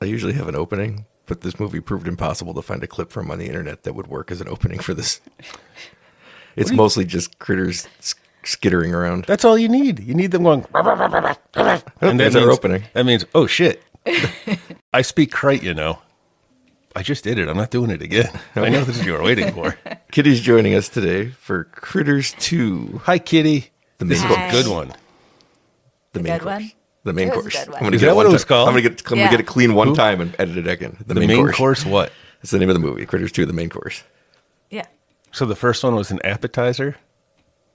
I usually have an opening, but this movie proved impossible to find a clip from on the internet that would work as an opening for this. It's mostly just critters skittering around. That's all you need. You need them going. And that's our opening. That means, oh shit. I speak crate, you know. I just did it. I'm not doing it again. I know this is what you were waiting for. Kitty's joining us today for Critters 2. Hi, Kitty. This is a good one. The main good course. one? The main It was a course. good one. I'm gonna Is get that it what one it was time. called? I'm gonna get it clean one time and edit it again. The main course what? It's the name of the movie. Critters 2, the main course. Yeah. So the first one was an appetizer?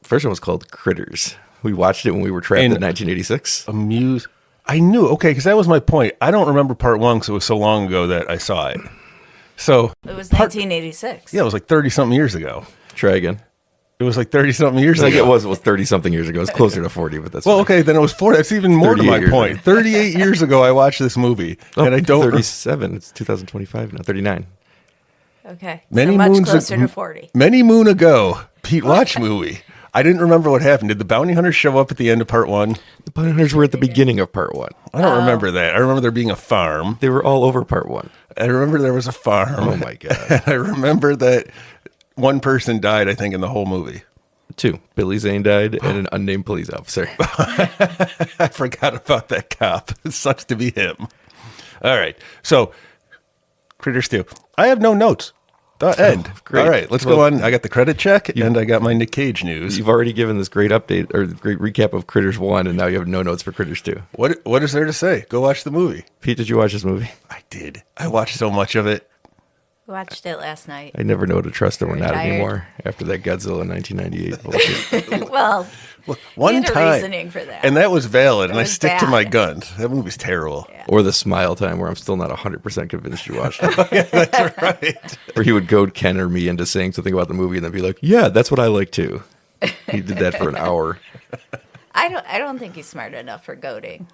First one was called Critters. We watched it when we were trapped And in 1986. I knew. Okay, because that was my point. I don't remember part one because it was so long ago that I saw it. So It was 1986. yeah, it was like 30-something years ago. Try again. It was like 30-something years Like ago. it was 30-something years ago. It was closer to 40, but that's Well, fine. okay, then it was 40. That's even more to 38 my years point. ago. 38 years ago, I watched this movie, and I don't. 37. It's 2025 now. 39. Okay. Many so much moons closer ag- to 40. Many moon ago, Pete watched movie. I didn't remember what happened. Did the bounty hunters show up at the end of part one? The bounty hunters were at the beginning of part 1. I don't remember that. I remember there being a farm. They were all over part 1. I remember there was a farm. Oh my god. I remember that one person died, I think, in the whole movie. 2. Billy Zane died and an unnamed police officer. I forgot about that cop. It sucks to be him. All right. So, Critters 2. I have no notes. The end. great. All right. Let's go on. I got the credit check, and I got my Nick Cage news. You've already given this great update or great recap of Critters 1, and now you have no notes for Critters 2. What is there to say? Go watch the movie. Pete, did you watch this movie? I did. I watched so much of it. Watched it last night. I never know to trust him or not Retired. anymore after that Godzilla 1998 bullshit. Well, One had a time. reasoning for that. And that was valid, and I was stick to my bad. guns. That movie's terrible. Yeah. Or the Smile time where I'm still not 100% convinced you watched it. That's right. Or he would goad Ken or me into saying something about the movie and then be like, yeah, that's what I like too. He did that for an hour. I don't think he's smart enough for goading.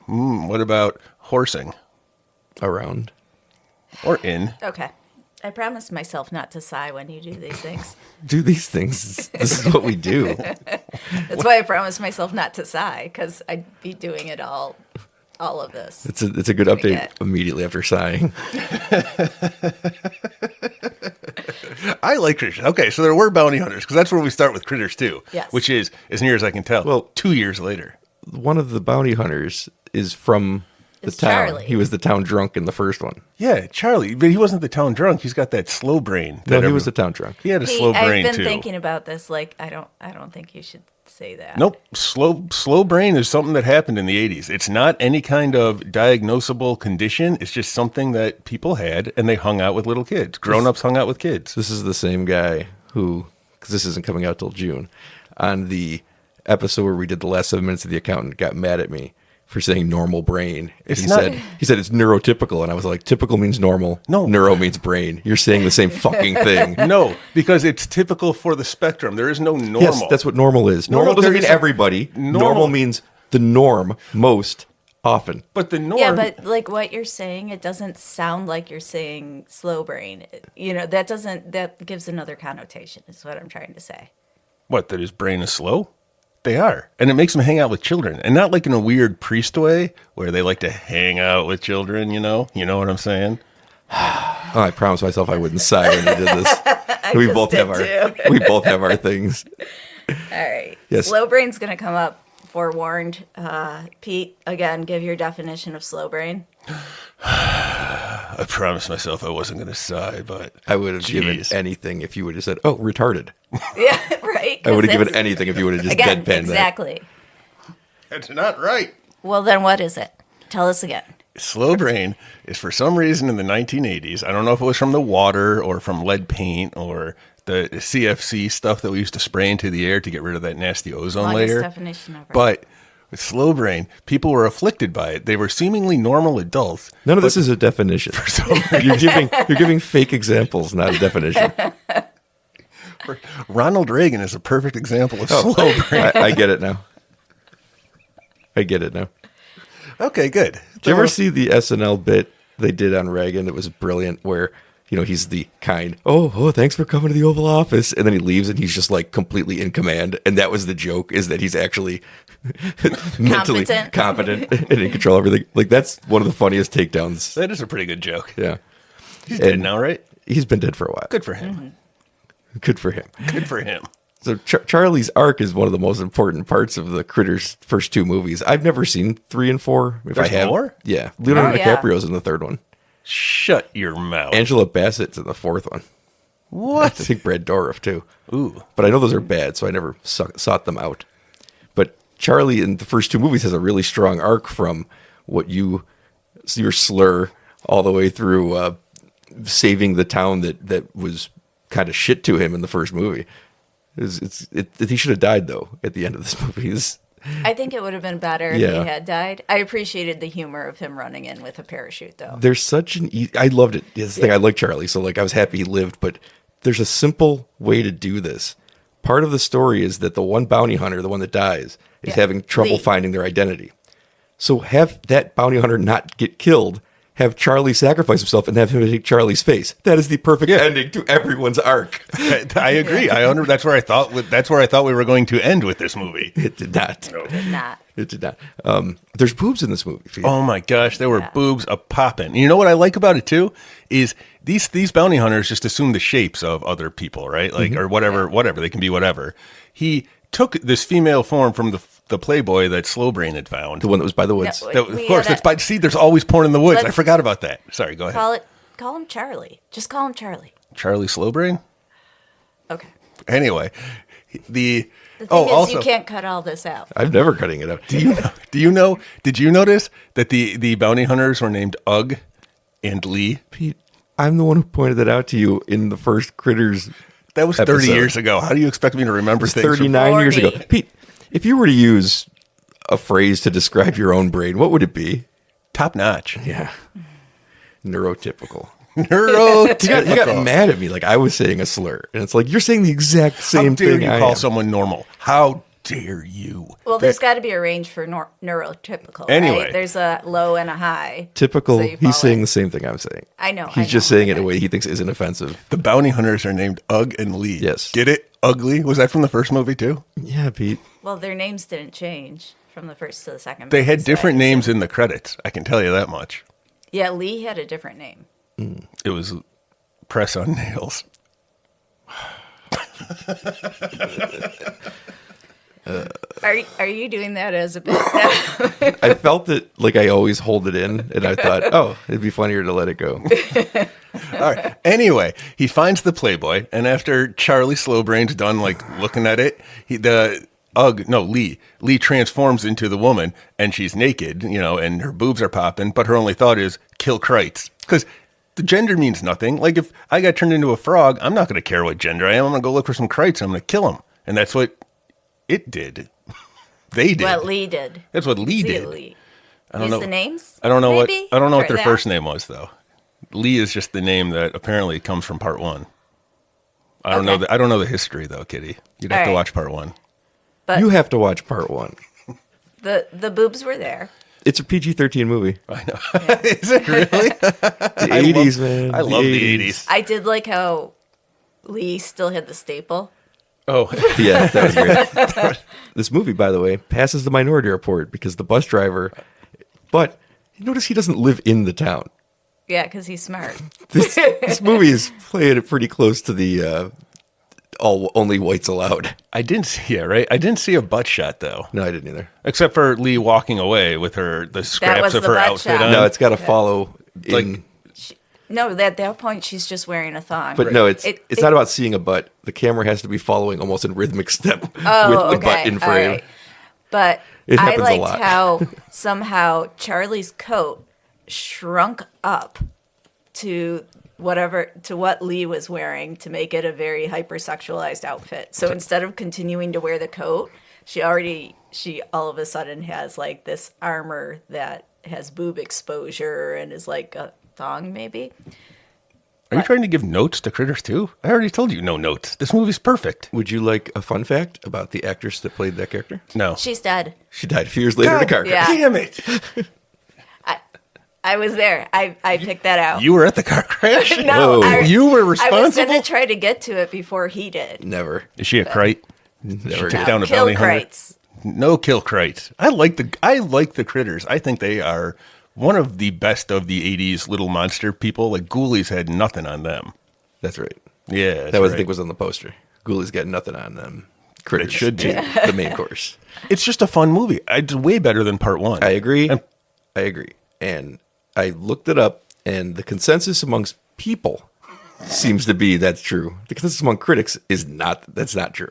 What about horsing? Around. Or in? Okay. I promised myself not to sigh when you do these things. Do these things. This is what we do. That's why I promised myself not to sigh, because I'd be doing it all of this. It's a good update Yeah. immediately after sighing. I like Critters. Okay, so there were bounty hunters, because that's where we start with Critters 2. Yes. Which is, as near as I can tell, Well- 2 years later. One of the bounty hunters is from the It's town. Charlie. He was the town drunk in the first one. Yeah, Charlie, but he wasn't the town drunk. He's got that slow brain. No, that he was the town drunk. He had a Hey, slow brain I've been too. thinking about this. Like, I don't think you should say that. Nope, slow brain is something that happened in the 80s. It's not any kind of diagnosable condition. It's just something that people had, and they hung out with little kids. Grown-ups hung out with kids. This is the same guy who, because this isn't coming out till June, on the episode where we did the last 7 minutes of The Accountant, got mad at me for saying normal brain. It's he not- said it's neurotypical, and I was like, typical means normal. No. Neuro means brain. You're saying the same fucking thing. No, because it's typical for the spectrum. There is no normal. Yes, that's what normal is. No, Normal there doesn't mean isn't. everybody. Normal- Normal means the norm most often. But the norm. Yeah, but like what you're saying, it doesn't sound like you're saying slow brain. You know, that gives another connotation, is what I'm trying to say. What, that his brain is slow? They are. And it makes him hang out with children. And not like in a weird priest way where they like to hang out with children, you know? You know what I'm saying? Oh, I promised myself I wouldn't sigh when you did this. we just both have did our too. we both have our things. All right. Yes. Slow brain's going to come up. Forewarned. Pete, again, give your definition of slow brain. I promised myself I wasn't going to sigh, but I would have given Jeez. anything if you would have said, "Oh, retarded." Yeah, right? I would have 'Cause given that's- anything if you would have just Again, deadpanned exactly. that's not right. Well, then what is it? Tell us again. Slow brain is for some reason in the 1980s. I don't know if it was from the water or from lead paint or the CFC stuff that we used to spray into the air to get rid of that nasty ozone Longest layer. definition ever. But with slow brain, people were afflicted by it. They were seemingly normal adults. None of this is a definition. You're giving fake examples, not a definition. Ronald Reagan is a perfect example of Oh. slow brain. I get it now. I get it now. Okay, good. Did you ever see the SNL bit they did on Reagan that was brilliant, where he's the kind, oh, thanks for coming to the Oval Office. And then he leaves and he's just like completely in command. And that was the joke, is that he's actually mentally competent and in control of everything. Like, that's one of the funniest takedowns. That is a pretty good joke. Yeah. He's dead now, right? He's been dead for a while. Good for him. Good for him. Good for him. So Charlie's arc is one of the most important parts of the Critters' first two movies. I've never seen 3 and 4. If There's I have, more? Yeah. Leonardo yeah. DiCaprio's in the third one. Shut your mouth. Angela Bassett's in the fourth one. I What? think Brad Dourif too. Ooh. But I know those are bad, so I never sought them out. But Charlie in the first two movies has a really strong arc from your slur all the way through saving the town that was kind of shit to him in the first movie. He should have died though at the end of this movie. I think it would have been better if Yeah. he had died. I appreciated the humor of him running in with a parachute, though. There's such I loved it. It's the thing, I like Charlie, so like I was happy he lived, but there's a simple way to do this. Part of the story is that the one bounty hunter, the one that dies, is having trouble Lee. finding their identity. So have that bounty hunter not get killed, have Charlie sacrifice himself, and have him take Charlie's face. That is the perfect ending to everyone's arc. I agree. That's where I thought we were going to end with this movie. It did not. Did not. It did not. There's boobs in this movie. Oh my gosh, there were Yeah. boobs a popping. You know what I like about it too is these bounty hunters just assume the shapes of other people, right? Like or whatever they can be whatever. He took this female form from the Playboy that Slowbrain had found. The one that was by the woods. No, That- we of course, gotta- that's by. See, there's always porn in the woods. I Let's- forgot about that. Sorry, go ahead. Call him Charlie. Just call him Charlie. Charlie Slowbrain. Okay. Anyway, The thing is, also, you can't cut all this out. I'm never cutting it out. Did you notice that the bounty hunters were named Ugg and Lee? Pete, I'm the one who pointed that out to you in the first Critters. That was 30 episode. years ago. How do you expect me to remember things? 39 years ago. 40. Pete, if you were to use a phrase to describe your own brain, what would it be? Top notch. Yeah. Neurotypical. Neurotypical. You got mad at me like I was saying a slur. And it's like, you're saying the exact How same dare thing you I call am. someone normal? How dare you? Well, there's got to be a range for neurotypical. Anyway. Right? There's a low and a high. Typical. So you fall He's saying in. the same thing I'm saying. I know. He's just saying it in a way he thinks isn't offensive. The bounty hunters are named Ugg and Lee. Yes. Get it? Ugly? Was that from the first movie too? Yeah, Pete. Well, their names didn't change from the first to the second. They movie, had so different I names assume- in the credits. I can tell you that much. Yeah, Lee had a different name. It was press on nails. Are you doing that as a bit? I felt it like I always hold it in, and I thought, oh, it'd be funnier to let it go. All right. Anyway, he finds the Playboy, and after Charlie Slowbrain's done like looking at it, Lee transforms into the woman, and she's naked, and her boobs are popping, but her only thought is kill Kreitz, because the gender means nothing. Like if I got turned into a frog, I'm not going to care what gender I am. I'm going to go look for some Kreitz, and I'm going to kill him, and that's what it did. They did. What Lee did. That's what Lee See, did. Lee. I don't Use know the names. I don't know maybe? what their Or first that? name was though. Lee is just the name that apparently comes from part 1. I don't know. Okay. I don't know the history though, Kitty. You'd have All to right. watch part 1. But You have to watch part 1. the boobs were there. It's a PG-13 movie. I know. Is it really? The 80s, man. I love the 80s. I did like how Lee still had the staple. Oh, Yeah, that was great. This movie, by the way, passes the Minority Report because the bus driver, but you notice he doesn't live in the town. Yeah, because he's smart. This movie is playing it pretty close to the only whites allowed. I didn't see it. Right? I didn't see a butt shot though, No, I didn't either. except for Lee walking away with the scraps was of the her butt outfit shot. on. No, it's got to follow. like- No, at that point she's just wearing a thong. But no, it's not about seeing a butt. The camera has to be following almost in rhythmic step with the butt in all frame. right. But It I happens a liked lot. how somehow Charlie's coat shrunk up to what Lee was wearing to make it a very hypersexualized outfit. So instead of continuing to wear the coat, she all of a sudden has like this armor that has boob exposure and is like a thong maybe. Are you trying to give notes to Critters 2? I already told you no notes. This movie's perfect. Would you like a fun fact about the actress that played that character? No. She's dead. She died a few years later in a car crash. Yeah. Damn it. I was there. I picked that out. You were at the car crash? No, You were I was responsible? going to try to get to it before he did. Never. Is she a crate? Never. Took down a Kill bounty hunter? Krites. No kill Krites. I like the critters. I think they are one of the best of the 80s little monster people. Like Ghoulies had nothing on them. That's right. Yeah. That was, I think, was on the poster. Ghoulies got nothing on them. Critters. It should be. The main course. It's just a fun movie. It's way better than part one. I agree. And- I agree. And I looked it up, and the consensus amongst people seems to be that's true. The consensus among critics is not. That's not true.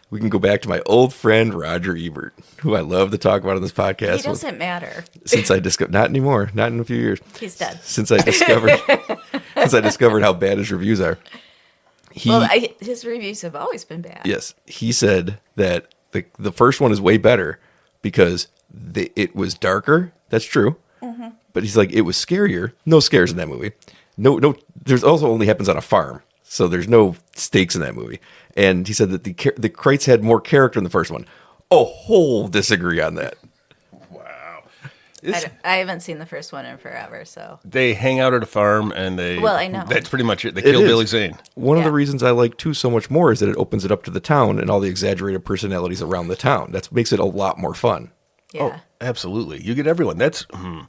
We can go back to my old friend Roger Ebert, who I love to talk about on this podcast. He doesn't matter. Since I discovered, not anymore, not in a few years. He's dead. Since I discovered how bad his reviews are. His reviews have always been bad. Yes, he said that the first one is way better because it was darker. That's true. Mm-hmm. But he's like, it was scarier. No scares in that movie. No. There's also only happens on a farm, so there's no stakes in that movie. And he said that the Krites had more character in the first one. Disagree on that. Wow. I haven't seen the first one in forever, so. They hang out at a farm and they. Well, I know. That's pretty much it. They kill is. Billy Zane. One of the Yeah. reasons I like 2 so much more is that it opens it up to the town and all the exaggerated personalities around the town. That makes it a lot more fun. Yeah. Oh, absolutely. You get everyone. That's one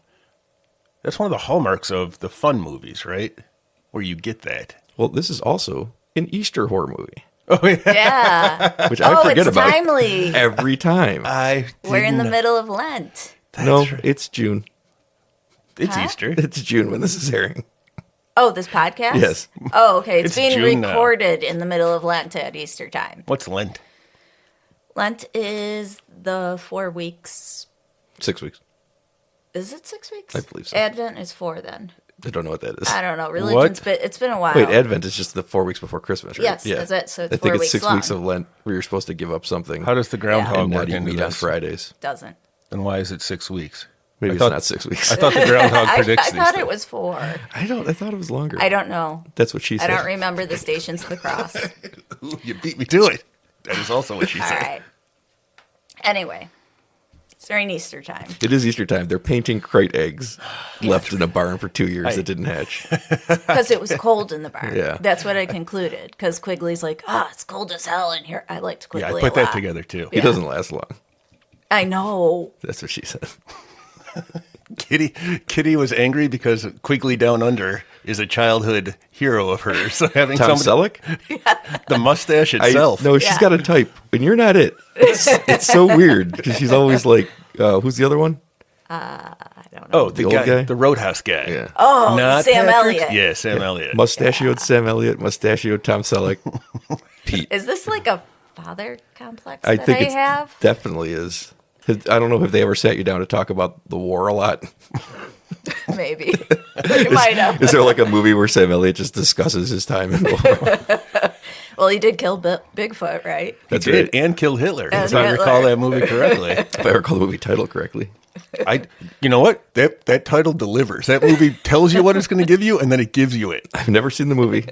of the hallmarks of the fun movies, right? Where you get that. Well, this is also an Easter horror movie, Oh, yeah. Yeah. which I forget it's about timely. every time. We're in the middle of Lent. No, right. it's June. It's Huh? Easter. It's June when this is airing. Oh, this podcast? Yes. Oh, okay. It's It's being June now. recorded in the middle of Lent at Easter time. What's Lent? Lent is the 4 weeks. 6 weeks. Is it 6 weeks? I believe so. Advent is 4 then. I don't know what that is. I don't know. Religion's it's been a while. Wait, Advent is just the 4 weeks before Christmas, right? Yes, that's it. So it's I 4 think it's weeks 6 long. weeks of Lent where you're supposed to give up something How does the groundhog and not work eat into meat on this? Fridays. Doesn't. And why is it 6 weeks? Maybe I it's thought- not 6 weeks. I thought the groundhog I predicts these thought it things. was 4. I thought it was longer. I don't know. That's what she I said. don't remember the Stations of the Cross. Ooh, you beat me to it. That is also what she All said. right. Anyway, it's during Easter time. It is Easter time. They're painting crate eggs left in a barn for 2 years that didn't hatch. Because it was cold in the barn. Yeah. That's what I concluded. Because Quigley's like, it's cold as hell in here. I liked Yeah, Quigley I put a that lot. together too. He doesn't last long. I know. That's what she said. Kitty was angry because Quigley Down Under is a childhood hero of hers. So having Tom somebody, Selleck? the mustache itself. No, she's Yeah. got a type, and you're not it. It's so weird because she's always like, who's the other one? I don't know. Oh, the old guy, guy? the Roadhouse guy. Yeah. Oh, Not Sam Patrick? Elliott. Yeah, Sam Elliott. Mustachioed Sam Elliott, mustachioed Tom Selleck. Pete. Is this like a father complex I that think I it have? definitely is. I don't know if they ever sat you down to talk about the war a lot. Maybe. You might have. Is there like a movie where Sam Elliott just discusses his time in the war? Well, he did kill Bigfoot, right? That's He did, right. and kill Hitler, And if I Hitler. recall that movie correctly. If I recall the movie title correctly. You know what? That title delivers. That movie tells you what it's going to give you, and then it gives you it. I've never seen the movie.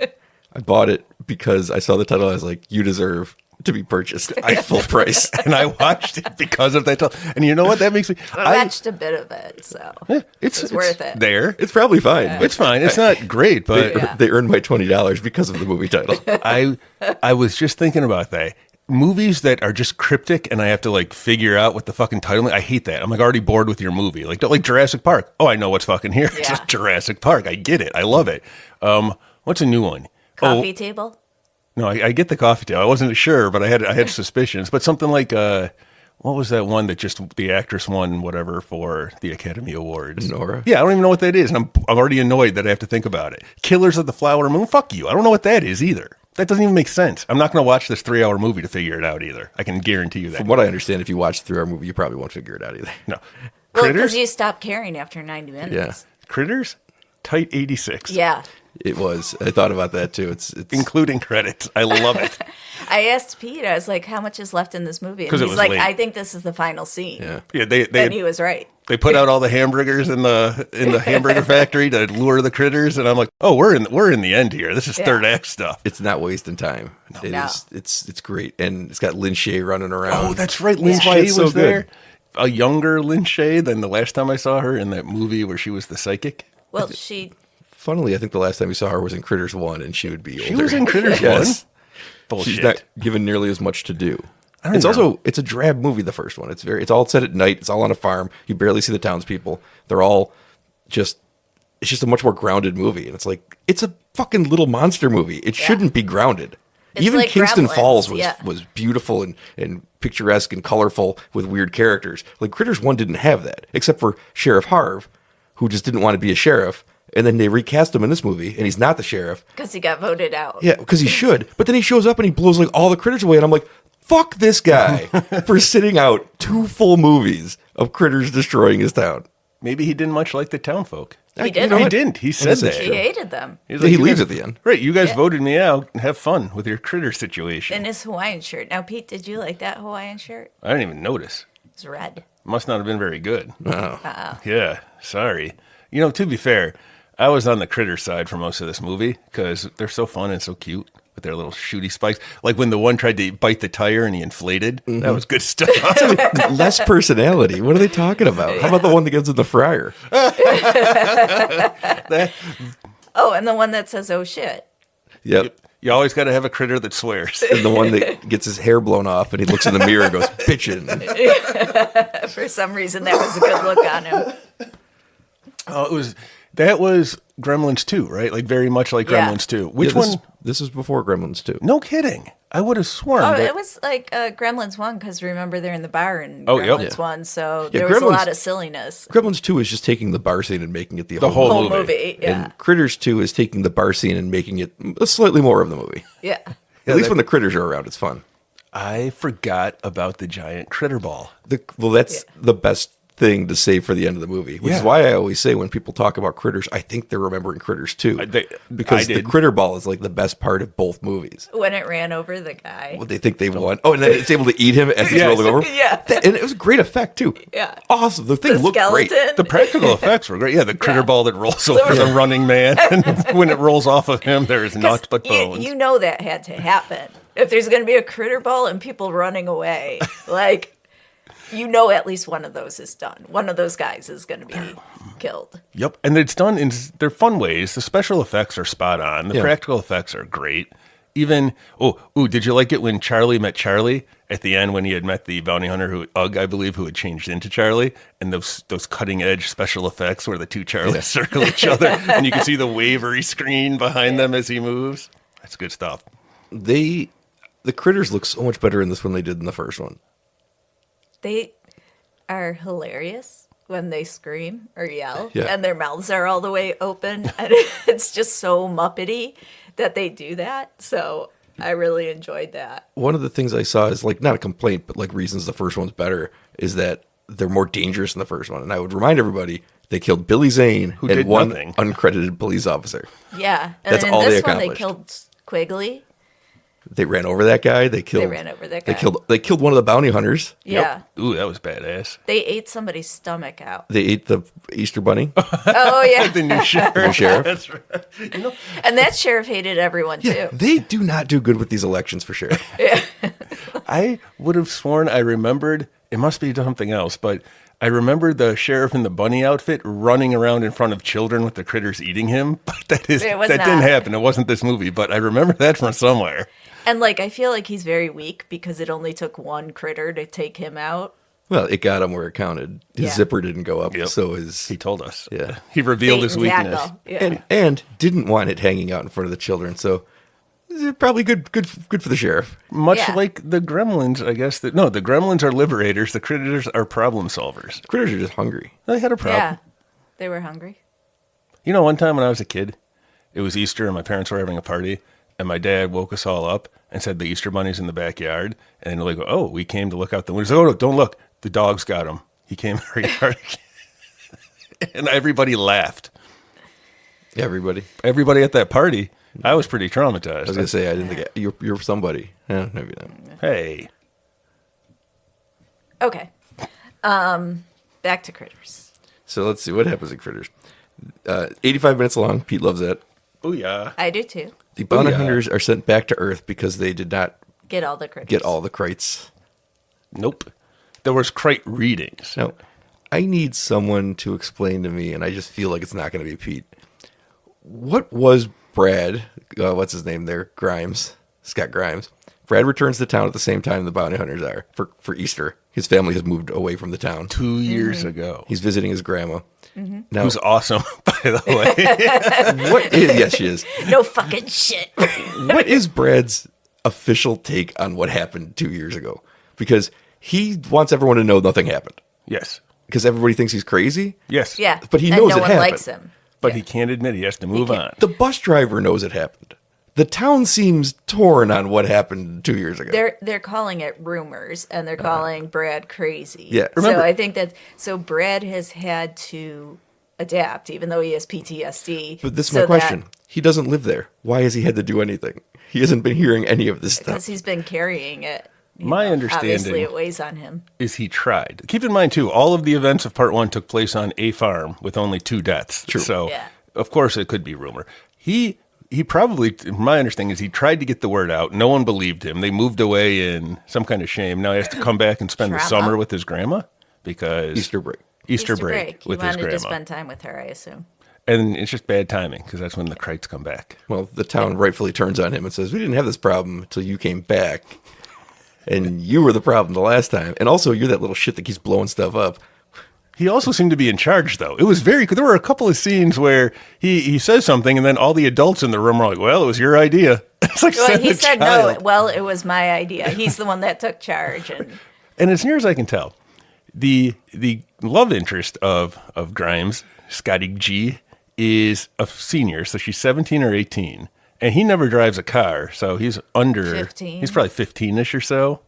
I bought it because I saw the title. I was like, you deserve to be purchased at full price. And I watched it because of that title. And you know what? That makes me. I watched a bit of it, so It's worth it. There. It's probably fine. It's fine. It's not great, but Yeah. They earned my $20 because of the movie title. I was just thinking about that. Movies that are just cryptic and I have to like figure out what the fucking title is. I hate that. I'm like already bored with your movie. Like Jurassic Park. Oh, I know what's fucking here. It's Yeah. just Jurassic Park. I get it. I love it. What's a new one? Coffee table. No, I get the coffee table. I wasn't sure, but I had suspicions. But something like what was that one that just the actress won whatever for the Academy Awards? Nora? Yeah, I don't even know what that is, and I'm already annoyed that I have to think about it. Killers of the Flower Moon. Fuck you. I don't know what that is either. That doesn't even make sense. I'm not going to watch this 3-hour movie to figure it out either. I can guarantee you that. From what I understand, if you watch the 3-hour movie, you probably won't figure it out either. No. Well, Critters? because you stop caring after 90 minutes. Yeah. Critters? Tight 86. Yeah. It was. I thought about that too. It's Including credits. I love it. I asked Pete, I was like, how much is left in this movie? And 'Cause it he's was like, late. I think this is the final scene. yeah. Yeah, And he was right. they put out all the hamburgers in the hamburger factory to lure the critters, and I'm like, oh, we're in the end here. This is Yeah. third act stuff. It's not wasting time. It No. is. It's great, and it's got Lin Shaye running around. Oh, that's right. Lin That's why Shaye it's so was there. good. a younger Lynch than the last time I saw her in that movie where she was the psychic. Well, she Funnily, I think the last time we saw her was in Critters 1, and she would be older. She was in Critters Yes. 1? Bullshit. She's not given nearly as much to do. don't It's know. also it's a drab movie. The first one. It's all set at night. It's all on a farm. You barely see the townspeople. They're all just. It's just a much more grounded movie, and it's a fucking little monster movie. It shouldn't be grounded. It's Even like Kingston Gremlins, Falls yeah. was beautiful and picturesque and colorful with weird characters. Like Critters 1 didn't have that, except for Sheriff Harv, who just didn't want to be a sheriff. And then they recast him in this movie, and he's not the sheriff. because he got voted out. Yeah, because he should. But then he shows up and he blows like all the critters away, and I'm like, fuck this guy for sitting out 2 full movies of critters destroying his town. Maybe he didn't much like the town folk. He didn't. know He what? didn't. He said That's that. true. He hated them He's He "You leaves guys- at the end. Right, you guys voted me out. Have fun with your critter situation. in his Hawaiian shirt. Now, Pete, did you like that Hawaiian shirt? I didn't even notice. It's red. Must not have been very good. Oh. Yeah, sorry. You know, to be fair, I was on the critter side for most of this movie because they're so fun and so cute with their little shooty spikes. Like when the one tried to bite the tire and he inflated. That was good stuff. Less personality. What are they talking about? How about the one that gets in the fryer? Oh, and the one that says, "Oh shit." Yep. You always got to have a critter that swears. And the one that gets his hair blown off and he looks in the mirror and goes, bitchin'. For some reason, that was a good look on him. Oh, that was Gremlins 2, right? Like very much like Yeah. Gremlins 2. Which Yeah, one? This is before Gremlins 2. No kidding. I would have sworn. Oh, that- it was like Gremlins 1, because remember they're in the bar in Oh, yep. Gremlins 1, so Yeah, there was a Gremlins- lot of silliness. Gremlins 2 is just taking the bar scene and making it the The whole whole movie. Whole movie, yeah. And Critters 2 is taking the bar scene and making it slightly more of the movie. Yeah. At least when the critters are around, it's fun. I forgot about the giant critter ball. That's the best thing to save for the end of the movie, which is Yeah. why I always say when people talk about Critters, I think they're remembering Critters 2. Because I the did. critter ball is like the best part of both movies. When it ran over the guy. Well, they think they won. Oh, and then it's able to eat him as he's Yes. rolling over. Yeah. And it was a great effect, too. Yeah. Awesome. The thing The looked skeleton. great. The practical effects were great. Yeah, the critter Yeah. ball that rolls over the running man. And when it rolls off of him, there is naught but bones. You know that had to happen. If there's going to be a critter ball and people running away, like, you know at least one of those is done. One of those guys is going to be killed. Yep. And it's done in they're fun ways. The special effects are spot on. The Yeah. practical effects are great. Even, did you like it when Charlie met Charlie at the end when he had met the bounty hunter, Ugg, I believe, who had changed into Charlie? And those cutting edge special effects where the two Charlies circle each other and you can see the wavery screen behind them as he moves. That's good stuff. The critters look so much better in this one than they did in the first one. They are hilarious when they scream or yell, Yeah. and their mouths are all the way open. And it's just so Muppety that they do that. So I really enjoyed that. One of the things I saw is like not a complaint, but like reasons the first one's better is that they're more dangerous in the first one. And I would remind everybody they killed Billy Zane Who and did one nothing. uncredited police officer. Yeah. And That's in all they this one, they accomplished. killed Quigley. They ran over that guy. They ran over that They guy. killed one of the bounty hunters. Yeah. Yep. Ooh, that was badass. They ate somebody's stomach out. They ate the Easter bunny. Oh, yeah. The new sheriff. The sheriff. That's right. And that sheriff hated everyone, too. They do not do good with these elections for sure. I would have sworn I remembered, it must be something else, but I remember the sheriff in the bunny outfit running around in front of children with the critters eating him. But that It was didn't not. happen. It wasn't this movie, but I remember that from somewhere. And, like, I feel like he's very weak because it only took one critter to take him out. Well, it got him where it counted. His Yeah. zipper didn't go up, Yep. so his He told us. Yeah. He revealed Bait his and weakness. tackle. Yeah. and didn't want it hanging out in front of the children. So probably good for the sheriff. Much Yeah. like the gremlins, I guess. The gremlins are liberators. The critters are problem solvers. Critters are just hungry. They had a problem. Yeah. They were hungry. You know, one time when I was a kid, it was Easter and my parents were having a party, and my dad woke us all up and said the Easter bunny's in the backyard. And like, oh, we came to look out the windows. Oh, no, don't look. The dog's got him. He came in our yard. And everybody laughed. Everybody. Everybody at that party, I was pretty traumatized. I was gonna say I didn't think you're somebody. Yeah, maybe not. Hey. Okay. Back to critters. So let's see what happens in Critters. 85 minutes long. Pete loves that. Booyah. I do too. The bounty Booyah. hunters are sent back to Earth because they did not Get all the critters. get all the krites. Nope. there was Crite readings. Now, I need someone to explain to me, and I just feel like it's not going to be Pete. What was Brad, what's his name there? Scott Grimes. Brad returns to town at the same time the bounty hunters are for Easter. His family has moved away from the town. 2 years ago. He's visiting his grandma. Now, Who's awesome, by the way. yes, she is. No fucking shit. What is Brad's official take on what happened 2 years ago? Because he wants everyone to know nothing happened. Yes. Because everybody thinks he's crazy. Yes. Yeah. But he and knows no it one happened. likes him. But he can't admit he has to move on. The bus driver knows it happened. The town seems torn on what happened 2 years ago. They're calling it rumors, and they're calling Brad crazy. Yeah, so I think Brad has had to adapt, even though he has PTSD. But this is my question. He doesn't live there. Why has he had to do anything? He hasn't been hearing any of this stuff. Because he's been carrying it. My understanding Obviously, it weighs on him. is he tried. Keep in mind, too, all of the events of part 1 took place on a farm with only 2 deaths. True. So, Yeah. of course, it could be rumor. He probably, my understanding is he tried to get the word out. No one believed him. They moved away in some kind of shame. Now he has to come back and spend the Trauma. summer with his grandma because Easter break. Easter break He with his wanted grandma. to spend time with her, I assume. And it's just bad timing because that's when the Krites come back. Well, the town rightfully turns on him and says, we didn't have this problem until you came back. And you were the problem the last time. And also, you're that little shit that keeps blowing stuff up. He also seemed to be in charge, though. It was there were a couple of scenes where he says something, and then all the adults in the room are like, well, it was your idea. It's like, Well, send he the said child. no. Well, it was my idea. He's the one that took charge. And as near as I can tell, the love interest of Grimes, Scotty G, is a senior, so she's 17 or 18. And he never drives a car, so he's under 15. He's probably 15-ish or so.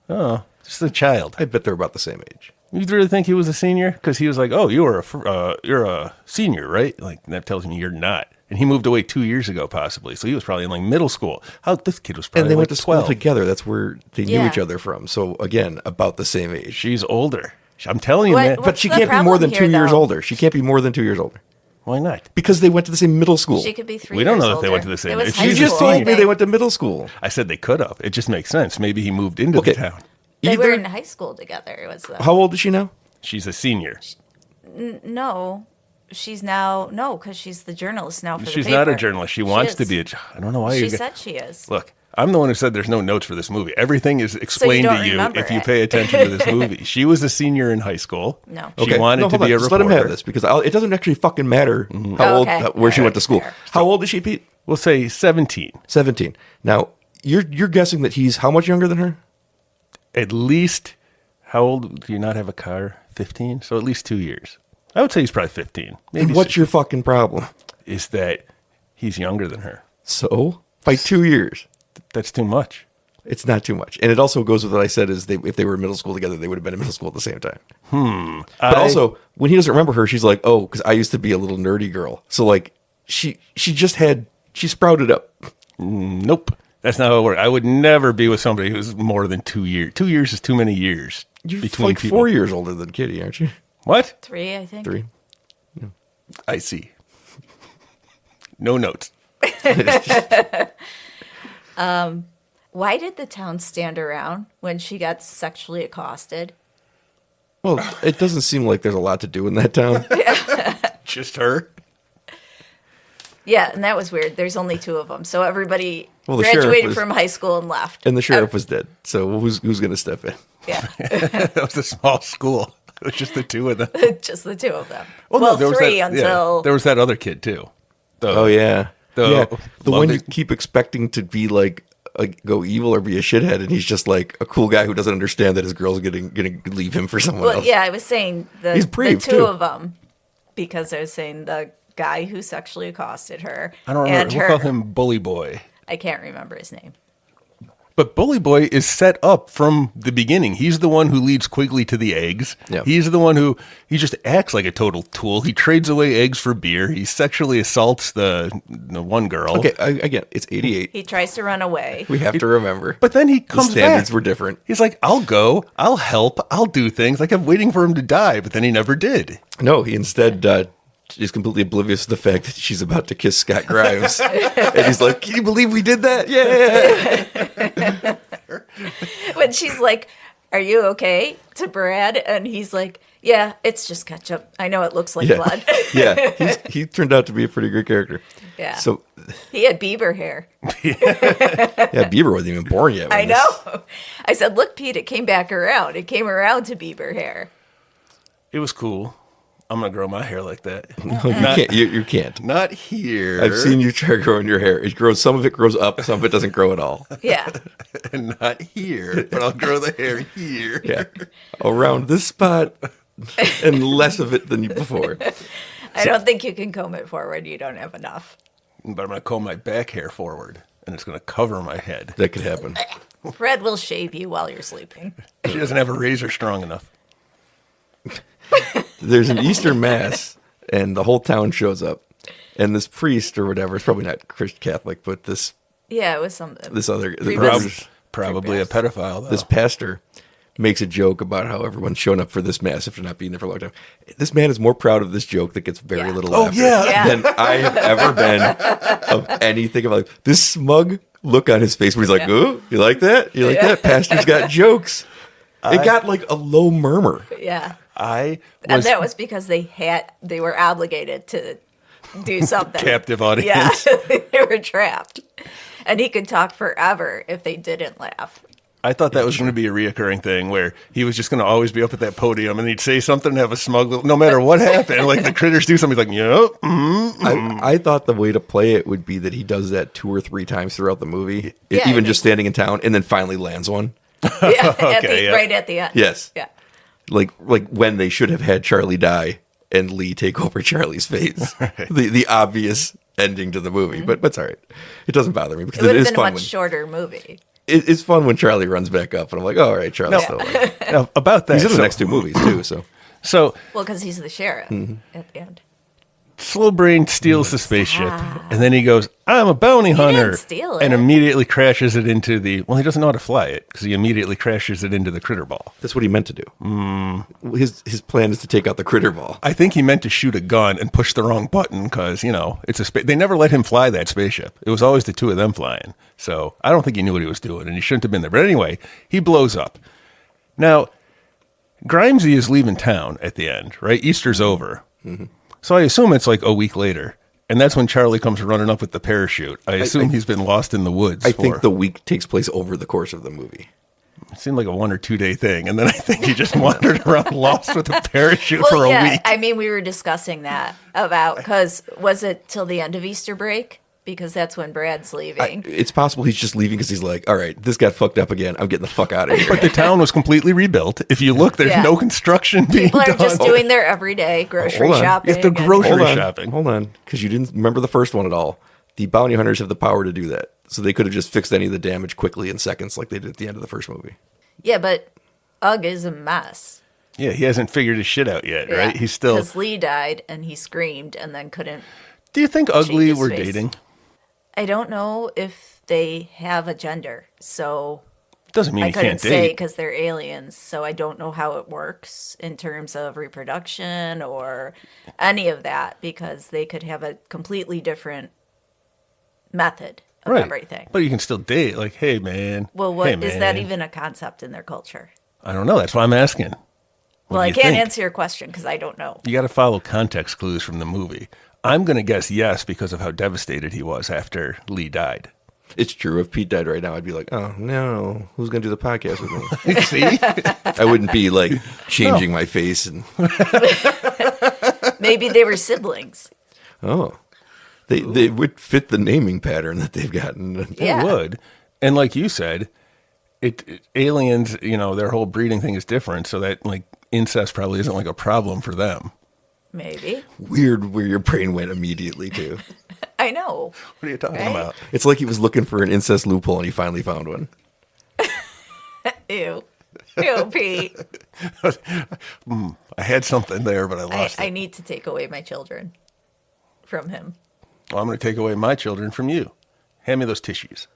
Oh, just a child. I bet they're about the same age. You really think he was a senior? Because he was like, "Oh, you're a senior, right?" Like that tells me you're not. And he moved away 2 years ago, possibly. So he was probably in like middle school. This kid was probably And they went like to 12. school together. That's where they knew Yeah. each other from. So, again, about the same age. She's older. I'm telling you, What- man. what- But she What's the can't be more than problem 2 here, years though? older. She can't be more than 2 years older. Why not? Because they went to the same middle school. She could be 3 We years don't know if they older. went to the same- It was if high You she's just school, I told me they think. went to middle school. I said they could have. It just makes sense. Maybe he moved into Okay. the town. They were Either- in high school together. It was How old is she now? She's a senior. no. She's now because she's the journalist now for the She's paper. not a journalist. She wants to is. be I don't know why She you're said she is. Look, I'm the one who said there's no notes for this movie. Everything is explained don't to you remember if you it. pay attention to this movie. She was a senior in high school. No. She wanted hold to be on. a Just reporter. let him have this because it doesn't actually fucking matter how old, Okay. where she All went to right, school. fair. How old is she, Pete? We'll say 17. 17. Now, you're guessing that he's how much younger than her? At least, how old do you not have a car? 15? So at least 2 years. I would say he's probably 15. Maybe And what's 16. your fucking problem? Is that he's younger than her. So, by 2 years. That's too much. It's not too much. And it also goes with what I said is if they were in middle school together, they would have been in middle school at the same time. But also, when he doesn't remember her, she's like, oh, because I used to be a little nerdy girl. So, like, she sprouted up. Nope. That's not how it works. I would never be with somebody who's more than 2 years. 2 years is too many years You're between like people. 4 years older than Kitty, aren't you? What? 3, I think. 3. I see. No notes. Why did the town stand around when she got sexually accosted? Well, it doesn't seem like there's a lot to do in that town. Just her? Yeah, and that was weird. There's only 2 of them, so everybody Well, the sheriff graduated was- from high school and left. And the sheriff was dead. So who's going to step in? Yeah, That was a small school. It was just the two of them. just the 2 of them. Well, no, there was 3 that, until there was that other kid too. Oh, yeah. The the one you loving- keep expecting to be like go evil or be a shithead, and he's just like a cool guy who doesn't understand that his girl's gonna leave him for someone Well, else. yeah, I was saying He's the brave, 2 too. of them because I was saying the guy who sexually accosted her I don't and remember. her. We'll call him Bully Boy. I can't remember his name. But Bully Boy is set up from the beginning. He's the one who leads Quigley to the eggs. Yeah. He's the one who he just acts like a total tool. He trades away eggs for beer. He sexually assaults the one girl. Okay, again, it's 88. He tries to run away. We have to remember. But then he the comes standards back. were different. He's like, I'll go. I'll help. I'll do things. Like I'm waiting for him to die, but then he never did. No, he instead is completely oblivious to the fact that she's about to kiss Scott Grimes. And he's like, can you believe we did that? Yeah. When she's like, "Are you okay?" to Brad, and he's like, "Yeah, it's just ketchup. I know it looks like blood." Yeah, he turned out to be a pretty great character. Yeah. So, He had Bieber hair. yeah, Bieber wasn't even born yet. I know. I said, "Look, Pete, it came back around. It came around to Bieber hair." It was cool. I'm gonna grow my hair like that. You can't. Not here. I've seen you try growing your hair. It grows. Some of it grows up. Some of it doesn't grow at all. Yeah. And not here, but I'll grow the hair here. Yeah, around this spot, and less of it than before. I don't think you can comb it forward. You don't have enough. But I'm gonna comb my back hair forward, and it's gonna cover my head. That could happen. Fred will shave you while you're sleeping. She doesn't have a razor strong enough. There's an Easter mass, and the whole town shows up, and this priest or whatever, it's probably not Christian Catholic, but this Yeah, it was something. other Probably a pedophile, though. this pastor makes a joke about how everyone's shown up for this mass after not being there for a long time. This man is more proud of this joke that gets very Yeah. little Oh, laughter yeah. than I have ever been of anything about this smug look on his face where he's like, Yeah. "Oh, you like that? You like that? Pastor's got jokes." It got like a low murmur. Yeah. I And was that was because they were obligated to do something. captive audience. Yeah, they were trapped. And he could talk forever if they didn't laugh. I thought that was going to be a reoccurring thing where he was just going to always be up at that podium and he'd say something and have a smug little, no matter what happened, like the critters do something, he's like, yep. I thought the way to play it would be that he does that 2 or 3 times throughout the movie, Yeah, even I just standing in town, and then finally lands one. Yeah, yeah. right at the end. Yes. Yeah. Like when they should have had Charlie die and Lee take over Charlie's face. The obvious ending to the movie, but it's all right. It doesn't bother me because It would it have is been a fun. much shorter movie. It's fun when Charlie runs back up, and I'm like, oh, all right, Charlie's still alive. Now, about that. He's in the so- next 2 movies too, so So Well, because he's the sheriff at the end. Slow Brain steals the spaceship, and then he goes, I'm a bounty hunter. didn't steal And it. immediately crashes it into the, well, he doesn't know how to fly it because he immediately crashes it into the critter ball. that's what he meant to do. His plan is to take out the critter ball. I think he meant to shoot a gun and push the wrong button because, it's they never let him fly that spaceship. It was always the 2 of them flying. So I don't think he knew what he was doing, and he shouldn't have been there. But anyway, he blows up. Now, Grimesy is leaving town at the end, right? Easter's over. So I assume it's like a week later. And that's when Charlie comes running up with the parachute. I assume he's been lost in the woods. I think the week takes place over the course of the movie. It seemed like a 1 or 2 day thing. And then I think he just wandered around lost with a parachute Well, for a yeah, week. I mean, we were discussing that about, because was it till the end of Easter break? Because that's when Brad's leaving. It's possible he's just leaving because he's like, all right, this got fucked up again. I'm getting the fuck out of here. But the town was completely rebuilt. If you look, there's Yeah. no construction being People are done. just doing their everyday grocery Hold on. shopping. You have to and- grocery hold on, shopping. Hold on, because you didn't remember the first one at all. The bounty hunters have the power to do that, so they could have just fixed any of the damage quickly in seconds, like they did at the end of the first movie. Yeah, but Ugg is a mess. Yeah, he hasn't figured his shit out yet, right? He's still. Because Lee died and he screamed and then couldn't. Do you think Ugly his were face. dating? I don't know if they have a gender, so Doesn't mean I he couldn't can't say date. because they're aliens. So I don't know how it works in terms of reproduction or any of that, because they could have a completely different method of Right. everything. But you can still date. Like, hey, man. Well, what hey, is that man. even a concept in their culture? I don't know. That's why I'm asking. Well, do I you can't think? answer your question because I don't know. You got to follow context clues from the movie. I'm going to guess yes because of how devastated he was after Lee died. It's true. If Pete died right now, I'd be like, oh no, who's gonna do the podcast with me? See? I wouldn't be like changing my face and Maybe they were siblings. they would fit the naming pattern that they've gotten. Yeah. It would. And like you said, aliens, their whole breeding thing is different. So that like incest probably isn't like a problem for them. Maybe. Weird where your brain went immediately to. I know. What are you talking Right? about? It's like he was looking for an incest loophole and he finally found one. Ew. Ew, Pete. I had something there, but I lost I it. need to take away my children from him. Well, I'm going to take away my children from you. Hand me those tissues.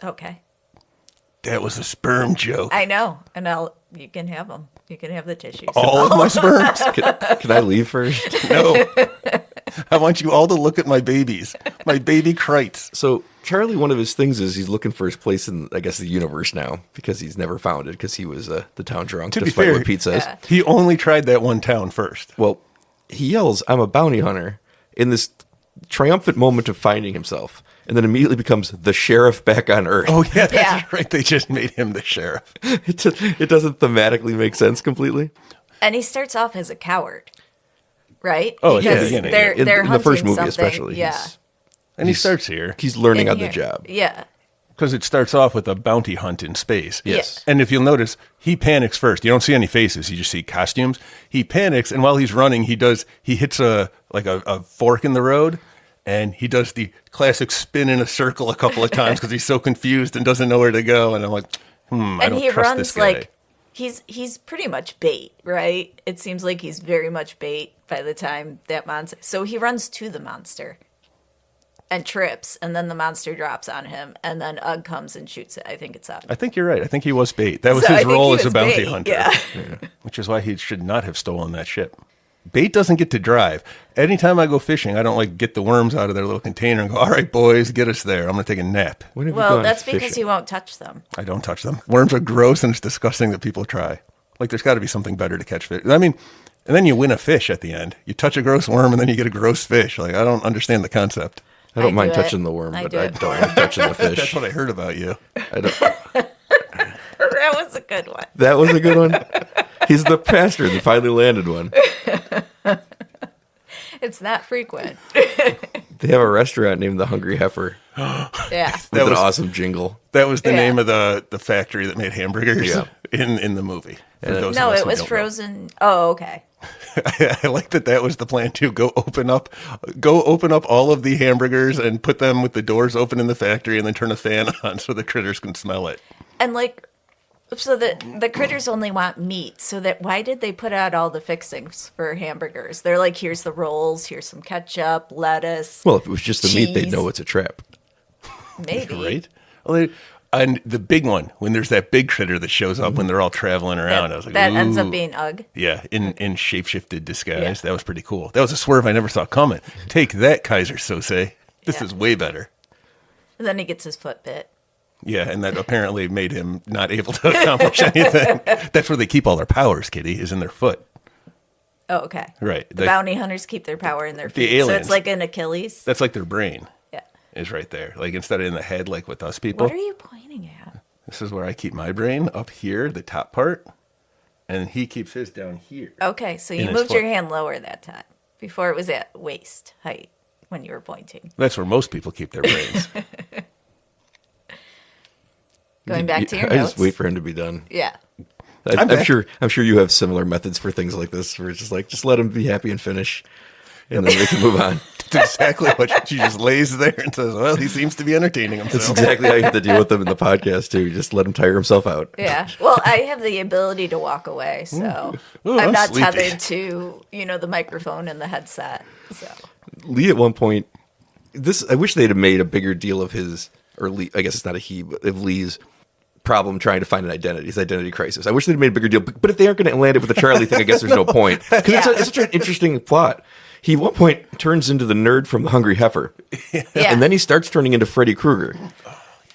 Okay. That was a sperm joke. I know. And you can have them. You can have the tissues. All of my sperms? Can I leave first? No. I want you all to look at my babies, my baby Kreitz. So Charlie, one of his things is he's looking for his place in, I guess, the universe now because he's never found it because he was the town drunk, To be despite fair, what Pete says. Yeah. He only tried that one town first. Well, he yells, "I'm a bounty hunter," in this triumphant moment of finding himself, and then immediately becomes the sheriff back on Earth. Oh, yeah, that's Yeah. right. They just made him the sheriff. It doesn't thematically make sense completely. And he starts off as a coward, right? Oh, at the Because beginning, they're, In they're the first hunting movie something. especially. Yeah. And he starts here He's learning In on the here. job. Yeah. because it starts off with a bounty hunt in space. Yes. And if you'll notice, he panics first. You don't see any faces. You just see costumes. He panics, and while he's running, he hits a fork in the road, and he does the classic spin in a circle a couple of times because he's so confused and doesn't know where to go. And I'm like, I And don't he trust runs this guy. like he's pretty much bait, right? It seems like he's very much bait by the time that monster. So he runs to the monster and trips, and then the monster drops on him, and then Ugg comes and shoots it. I think it's up. I think you're right. I think he was bait. That was So I his think role he as a was bounty bait, hunter. yeah. Which is why he should not have stolen that ship. Bait doesn't get to drive. Anytime I go fishing, I don't like get the worms out of their little container and go, all right, boys, get us there. I'm going to take a nap. When have you Well, gone that's because fishing? he won't touch them. I don't touch them. Worms are gross, and it's disgusting that people try. Like, there's got to be something better to catch fish. I mean, and then you win a fish at the end. You touch a gross worm, and then you get a gross fish. Like, I don't understand the concept. I don't I mind do it. touching the worm, I but do I it don't for like touching the That's fish. what I heard about you. I don't, That was a good one. that was a good one. He's the pastor that finally landed one. It's not frequent. They have a restaurant named the Hungry Heifer Yeah. with an was- awesome jingle. That was the Yeah. name of the factory that made hamburgers Yeah. in the movie. For And those No, of us it who was don't know. frozen. Oh, okay. I like that was the plan too. Go open up all of the hamburgers and put them with the doors open in the factory, and then turn a fan on so the critters can smell it. And like, so the critters only want meat. So that why did they put out all the fixings for hamburgers? They're like, here's the rolls, here's some ketchup, lettuce. Well, if it was just the meat, they'd Cheese. know it's a trap. Maybe. Right? Well, and the big one, when there's that big critter that shows up when they're all traveling around, I was like, That ends up "Ooh." being Ugg. Yeah, in shapeshifted disguise. Yeah. That was pretty cool. That was a swerve I never saw coming. Take that, Kaiser Sose. This Yeah. is way better. And then he gets his foot bit. Yeah, and that apparently made him not able to accomplish anything. That's where they keep all their powers, Kitty, is in their foot. Oh, okay. Right. The bounty hunters keep their power in their feet. So aliens. it's like an Achilles. That's like their brain Yeah. is right there. Like instead of in the head like with us people. What are you pointing at? This is where I keep my brain up here, the top part, and he keeps his down here. Okay, so In you his moved your foot. hand lower that time. Before it was at waist height when you were pointing. That's where most people keep their brains. Going back to your I notes. just wait for him to be done. Yeah. I'm I'm back. sure you have similar methods for things like this, where it's just like, just let him be happy and finish, and then we can move on. That's exactly what she just lays there and says, well, he seems to be entertaining That's himself. exactly how you have to deal with them in the podcast too. You just let him tire himself out. Yeah. Well, I have the ability to walk away, so Ooh, I'm I'm not sleepy. tethered to, the microphone and the headset. So Lee at one point, I wish they'd have made a bigger deal of his, or Lee, I guess it's not a he, but of Lee's problem trying to find an identity, his identity crisis. I wish they'd made a bigger deal, but if they aren't going to land it with the Charlie thing, I guess there's no point. Because it's such an interesting plot. He at one point turns into the nerd from the Hungry Heifer. yeah. And then he starts turning into Freddy Krueger.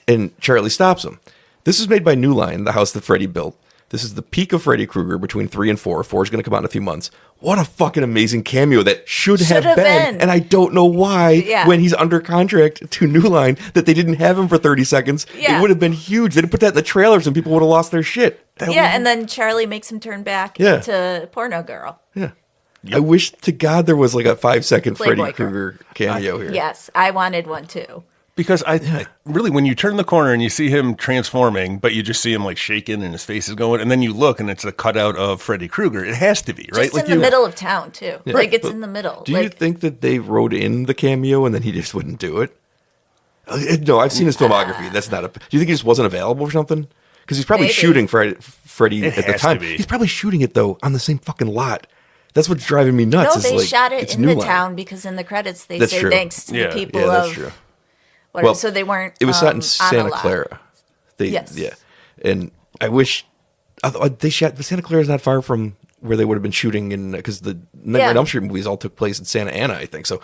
And Charlie stops him. This is made by New Line, the house that Freddy built. This is the peak of Freddy Krueger between 3 and 4. 4 is going to come out in a few months. What a fucking amazing cameo that should have been. And I don't know why, when he's under contract to New Line, that they didn't have him for 30 seconds. Yeah. It would have been huge. They didn't put that in the trailers and people would have lost their shit. And then Charlie makes him turn back Yeah. to porno girl. Yeah. I wish to God there was like a 5-second Freddy Playboy girl. Krueger cameo here. Yes, I wanted one too. Because I really, when you turn the corner and you see him transforming, but you just see him like shaking and his face is going, and then you look and it's a cutout of Freddy Krueger. It has to be, right? Just in the middle of town too. Like it's in the middle. Do you think that they wrote in the cameo and then he just wouldn't do it? No, I've seen his filmography. That's not a. Do you think he just wasn't available or something? Because he's probably Maybe. shooting Freddy It at the has time. to be. He's probably shooting it though on the same fucking lot. That's what's driving me nuts. No, is they like, shot it it's in New the Line. town because in the credits they That's say true. thanks to Yeah. the people Yeah, that's of true. whatever. Well, so they weren't. It was shot in on a Santa lot. Clara. Yes. Yeah, and I wish they shot. But Santa Clara is not far from where they would have been shooting in because the Nightmare on Elm Street movies all took place in Santa Ana, I think. So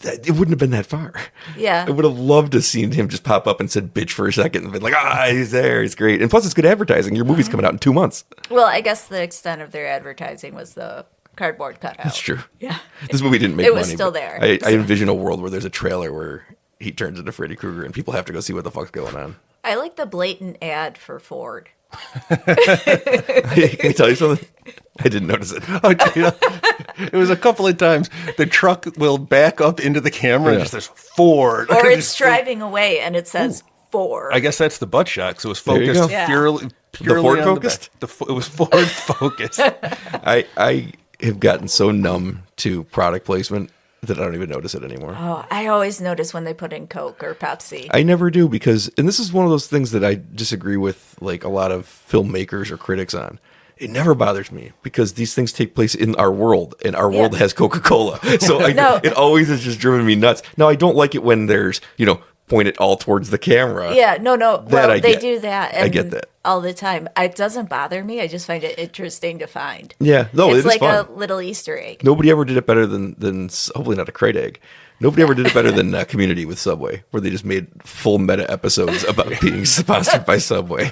it wouldn't have been that far. Yeah. I would have loved to have seen him just pop up and said bitch for a second and been like, he's there, he's great. And plus, it's good advertising. Your movie's coming out in 2 months. Well, I guess the extent of their advertising was the cardboard cutout. That's true. Yeah. This movie didn't make It money. was still but there. I envision a world where there's a trailer where he turns into Freddy Krueger and people have to go see what the fuck's going on. I like the blatant ad for Ford. Can I tell you something? I didn't notice it. Oh, it was a couple of times the truck will back up into the camera and just says Ford. Or it's driving away and it says Ford. I guess that's the butt shot. So it was There you focused go. Yeah. purely Ford on focused? it was Ford focused. I have gotten so numb to product placement that I don't even notice it anymore. Oh, I always notice when they put in Coke or Pepsi. I never do because, and this is one of those things that I disagree with like a lot of filmmakers or critics on. It never bothers me because these things take place in our world and our world has Coca-Cola. So No. it always has just driven me nuts. Now, I don't like it when there's, point it all towards the camera. Yeah, no. Well, I they get. do that. I get that. all the time. It doesn't bother me. I just find it interesting to find. Yeah. No, It's it is like fun. a little Easter egg. Nobody ever did it better than hopefully not a crate egg. Nobody ever did it better than Community with Subway, where they just made full meta episodes about being sponsored by Subway.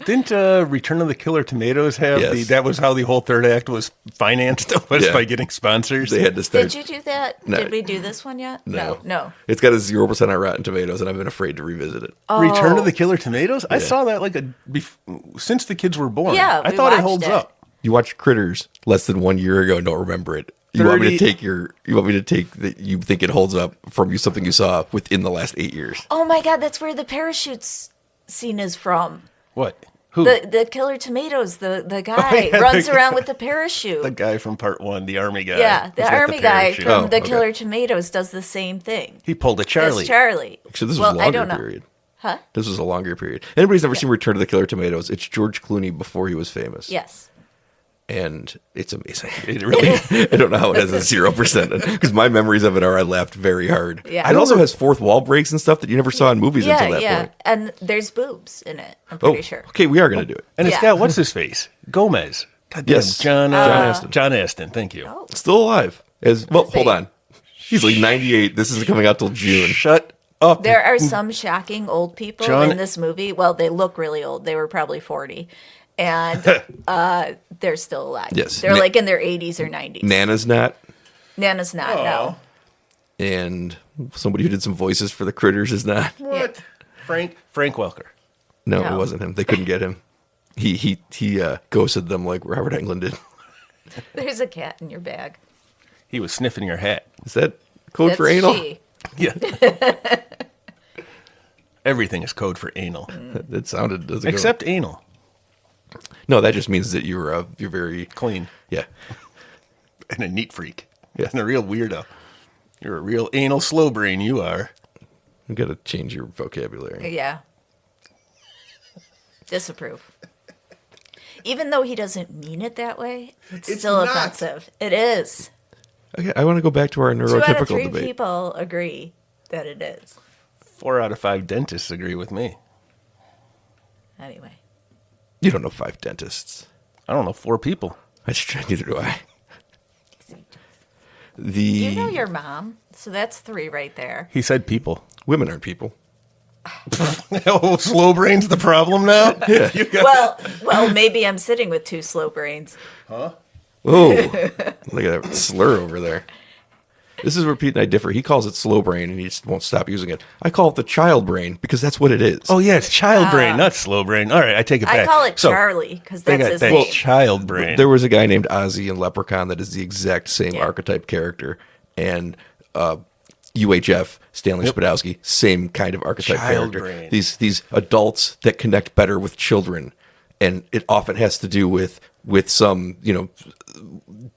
Didn't Return of the Killer Tomatoes have Yes. that was how the whole third act was financed, was Yeah. by getting sponsors? They had to start. Did you do that? No. Did we do this one yet? No. It's got a 0% on Rotten Tomatoes, and I've been afraid to revisit it. Return Oh. of the Killer Tomatoes? I saw that since the kids were born. Yeah, I we thought it watched holds it. up. You watched Critters less than 1 year ago and don't remember it. You want me to 30 take you want me to take that you think it holds up from something you saw within the last 8 years. Oh my God, that's where the parachutes scene is from. What? Who? The Killer Tomatoes, the guy yeah, runs the around with the parachute. The guy from part one, the army guy. Yeah, who's the got army guy parachute. from Oh, the okay. Killer Tomatoes does the same thing. He pulled a Charlie. It's Charlie. So this was Well, a I longer don't know. period. Huh? This was a longer period. Anybody's never seen Return of the Killer Tomatoes? It's George Clooney before he was famous. Yes. And it's amazing. It really I don't know how it has a 0% because my memories of it are I laughed very hard. Yeah. It also has fourth wall breaks and stuff that you never saw in movies Yeah, until that yeah. point. And there's boobs in it, I'm Oh, pretty sure. okay, we are going to do it. And it's Yeah. got what's his face? Gomez. God damn, Yes. John Astin. John Astin. Thank you. Oh. Still alive. Well, Is hold he? on. He's like 98. This isn't coming out till June. Shut up. There are some shocking old people John- in this movie. Well, they look really old. They were probably 40. And they're still alive. Yes. They're like in their 80s or 90s. Nana's not. Nana's not, no. And somebody who did some voices for the Critters is not. What? Frank Welker. No, No. it wasn't him. They couldn't get him. He ghosted them like Robert Englund did. There's a cat in your bag. He was sniffing your hat. Is that code That's for anal? she. Yeah. Everything is code for anal. That sounded doesn't go- Except anal. No, that just means that you're very Clean. yeah. And a neat freak. Yeah. And a real weirdo. You're a real anal slow brain, you are. You got to change your vocabulary. Yeah. Disapprove. Even though he doesn't mean it that way, it's still not. offensive. It is. Okay, I want to go back to our 2 out of neurotypical 3 debate. people agree that it is. 4 out of 5 dentists agree with me. Anyway. You don't know 5 dentists. I don't know, 4 people. Neither do I. You know your mom, so that's 3 right there. He said people. Women aren't people. Oh, slow brain's the problem now? Yeah. You got Well, maybe I'm sitting with 2 slow brains. Oh, look at that slur over there. This is where Pete and I differ. He calls it slow brain, and he just won't stop using it. I call it the child brain because that's what it is. Oh, yeah, it's child brain, not slow brain. All right, I take it back. I call it So, Charlie because They that's got his that name. child brain. There was a guy named Ozzy in Leprechaun that is the exact same Yeah. archetype character, and UHF Stanley Spadowski, same kind of archetype Child character. brain. These adults that connect better with children, and it often has to do with some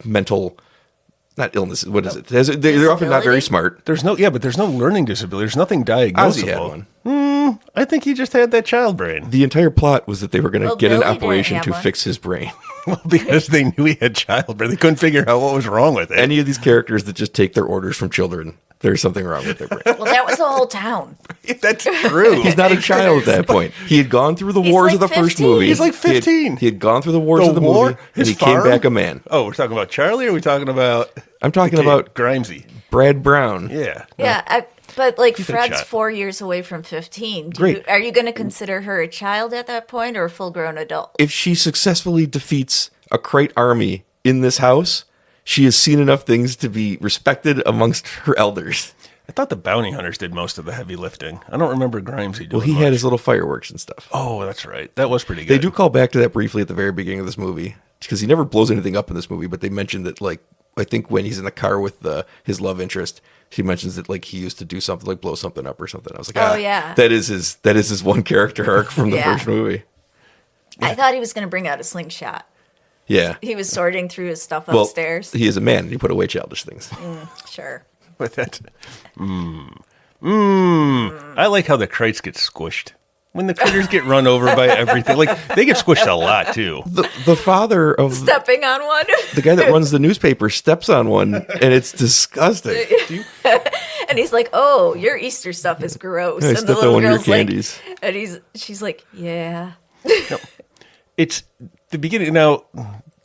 mental. Not illness. What is it? They're often not very Disability? smart. There's no learning disability. There's nothing Ozzy had diagnosable. one. I think he just had that child brain. The entire plot was that they were going to Well, get an Billy didn't operation have to one. fix his brain. Well, because they knew he had child brain. They couldn't figure out what was wrong with it. Any of these characters that just take their orders from children, there's something wrong with their brain. Well, that was the whole town. That's true. He's not a child at that point. He had gone through the He's wars like of the first 15. movie. He's like He had- 15. He had gone through the wars of the war? movie, and His he came farm? back a man. Oh, we're talking about Charlie, or are we talking about I'm talking about Grimesy? Brad Brown. Yeah. Yeah, but like Keep it Fred's shut. 4 years away from 15. Great. Are you going to consider her a child at that point or a full-grown adult? If she successfully defeats a Krayt army in this house, she has seen enough things to be respected amongst her elders. I thought the bounty hunters did most of the heavy lifting. I don't remember Grimesy doing Well, he much. had his little fireworks and stuff. Oh, that's right. That was pretty good. They do call back to that briefly at the very beginning of this movie because he never blows anything up in this movie, but they mentioned that, like, I think when he's in the car with his love interest, she mentions that, like, he used to do something like blow something up or something. I was like, Oh, yeah. that is his one character arc from the Yeah. first movie. I thought he was going to bring out a slingshot. Yeah. He was sorting through his stuff Well, upstairs. he is a man and he put away childish things. Sure. But that's. I like how the Krites get squished. When the critters get run over by everything. Like, they get squished a lot, too. The father of Stepping on one. the guy that runs the newspaper steps on one and it's disgusting. And he's like, "Oh, your Easter stuff is gross." I And stepped on one of your like, candies. and she's like, "Yeah." It's the beginning. Now,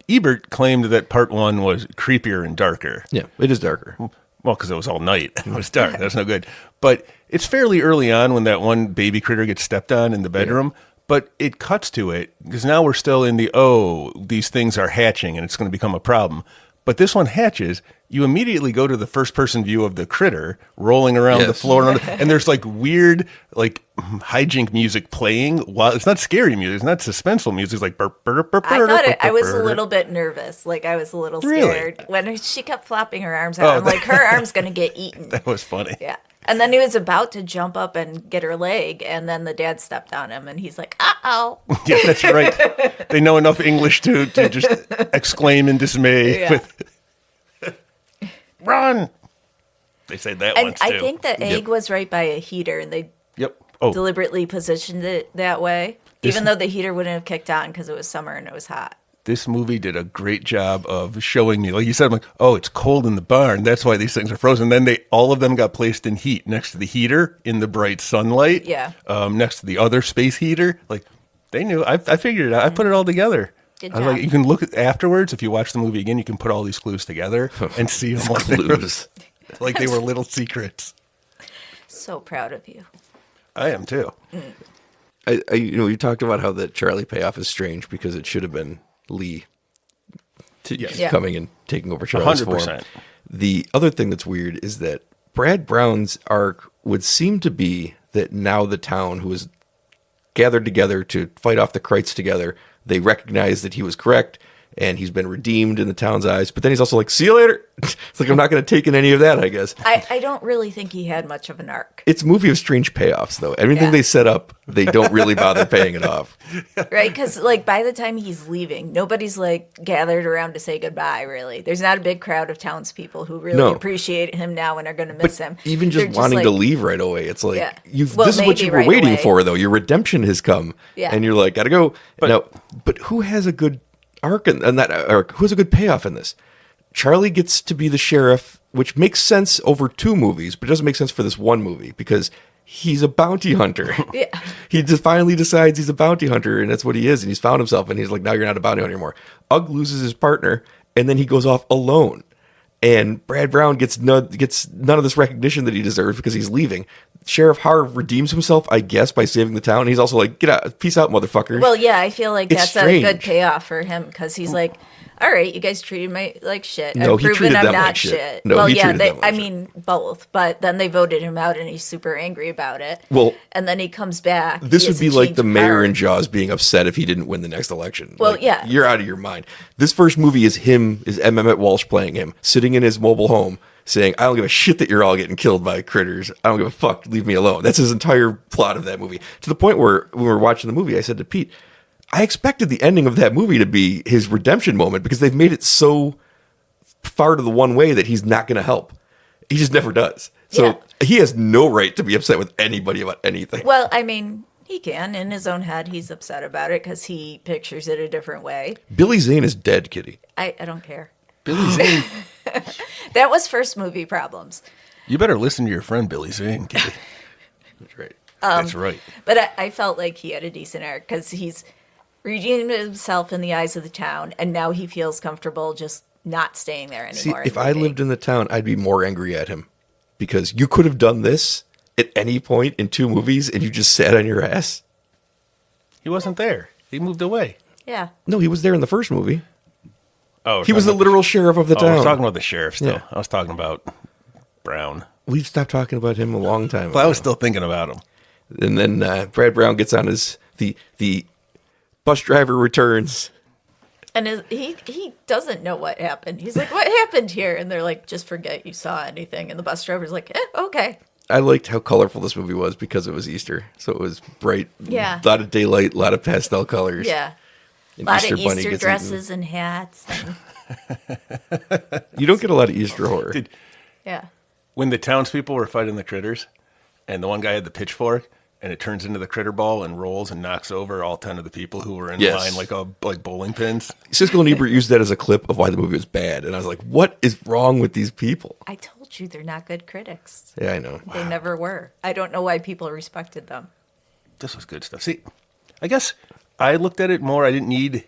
Ebert claimed that part one was creepier and darker. Yeah, it is darker. Well, because it was all night. It was dark. That's no good. But it's fairly early on when that one baby critter gets stepped on in the bedroom. But it cuts to it because now we're still in these things are hatching and it's going to become a problem. But this one hatches. You immediately go to the first person view of the critter rolling around the Yes. floor. And there's like weird, like hijink music playing. While it's not scary music. It's not suspenseful music. It's like burp, burp, burp, I thought I was a burp. little bit nervous. Like I was a little Really? scared when she kept flapping her arms out. I'm like, her arm's gonna get eaten. That was funny. Yeah. And then he was about to jump up and get her leg, and then the dad stepped on him, and he's like, "Uh-oh." Yeah, that's right. They know enough English to just exclaim in dismay Yeah. with "Run!" They say that And once too. I think the egg was right by a heater, and they Yep. Oh, deliberately positioned it that way, even though the heater wouldn't have kicked on because it was summer and it was hot. this movie did a great job of showing me, like you said, I'm like, oh, it's cold in the barn. That's why these things are frozen. Then all of them got placed in heat next to the heater in the bright sunlight. Yeah. Next to the other space heater. Like they knew. I figured it out. I put it all together. Good I was like, job. you can look at afterwards if you watch the movie again. You can put all these clues together and see them like Clues. like they were little secrets. So proud of you. I am too. You talked about how the Charlie payoff is strange because it should have been Lee Yeah. coming and taking over Charlie's 100%. form. The other thing that's weird is that Brad Brown's arc would seem to be that now the town who is gathered together to fight off the Krites together, they recognize that he was correct and he's been redeemed in the town's eyes. But then he's also like, see you later. It's like, I'm not going to take in any of that, I guess. I don't really think he had much of an arc, It's a movie of strange payoffs, though. Everything Yeah. they set up, they don't really bother paying it off. right? Because like by the time he's leaving, nobody's like gathered around to say goodbye. Really, there's not a big crowd of townspeople who really No. appreciate him now and are going to miss him. Even just They're wanting like, to leave right away, it's like, Yeah. you've, Well, this is what maybe you were right waiting away. for, though. Your redemption has come. Yeah. And you're like, gotta go. But who has a good arc in that arc? Who has a good payoff in this? Charlie gets to be the sheriff, which makes sense over two movies, but it doesn't make sense for this one movie because he's a bounty hunter. Yeah. He just finally decides he's a bounty hunter, and that's what he is. And he's found himself, and he's like, now you're not a bounty hunter anymore. Ugg loses his partner, and then he goes off alone. And Brad Brown gets none of this recognition that he deserves because he's leaving. Sheriff Harv redeems himself, I guess, by saving the town. He's also like, get out, peace out, motherfuckers. Well, yeah, I feel like It's that's a good strange. payoff for him because he's like, all right, you guys treated me like shit. No, I've he proven treated I'm them not like shit. No, well, he yeah, treated them like I shit. mean both, but then they voted him out and he's super angry about it. Well, and then he comes back. This he would has be a like change the of mayor heart. in Jaws being upset if he didn't win the next election. Well, Like, yeah. You're out of your mind. This first movie is Emmett Walsh playing him, sitting in his mobile home, saying, I don't give a shit that you're all getting killed by critters. I don't give a fuck. Leave me alone. That's his entire plot of that movie. To the point where when we were watching the movie, I said to Pete, I expected the ending of that movie to be his redemption moment because they've made it so far to the one way that he's not going to help. He just never does. So Yeah. he has no right to be upset with anybody about anything. Well, I mean, he can. In his own head, he's upset about it because he pictures it a different way. Billy Zane is dead, Kitty. I don't care. Billy Zane. That was first movie problems. You better listen to your friend Billy Zane, kid. That's right. That's right. But I felt like he had a decent arc because he's redeemed himself in the eyes of the town, and now he feels comfortable just not staying there See, anymore. if I lived in the town, I'd be more angry at him because you could have done this at any point in 2 movies and you just sat on your ass. He wasn't there. He moved away. Yeah. No, he was there in the first movie. Oh, He was the literal sheriff of the Oh, town. we're talking about the sheriff still. Yeah. I was talking about Brown. We've stopped talking about him a long time ago. Well, I was still thinking about him. And then Brad Brown gets on the bus driver returns. And he doesn't know what happened. He's like, what happened here? And they're like, just forget you saw anything. And the bus driver's like, okay. I liked how colorful this movie was because it was Easter. So it was bright. Yeah. A lot of daylight, a lot of pastel colors. Yeah. And A lot of Bunny Easter gets dresses and hats. And, eaten. You don't get a lot of Easter horror. yeah. When the townspeople were fighting the critters, and the one guy had the pitchfork, and it turns into the critter ball and rolls and knocks over all 10 of the people who were in Yes. line like bowling pins. Siskel and Ebert used that as a clip of why the movie was bad. And I was like, what is wrong with these people? I told you they're not good critics. Yeah, I know. They never were. I don't know why people respected them. This was good stuff. See, I guess I looked at it more. I didn't need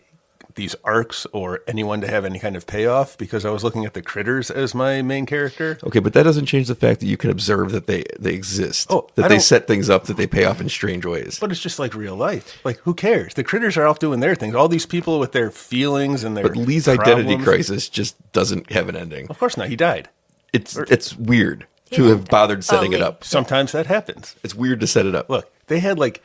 these arcs or anyone to have any kind of payoff because I was looking at the critters as my main character. Okay, but that doesn't change the fact that you can observe that they exist. Oh, that I they don't- set things up that they pay off in strange ways. But it's just like real life. Like, who cares? The critters are off doing their things. All these people with their feelings and their But Lee's identity problems. crisis just doesn't have an ending. Of course not. He died. It's weird He to didn't have die. bothered setting Oh, it Lee. up. Sometimes that happens. It's weird to set it up. Look, they had like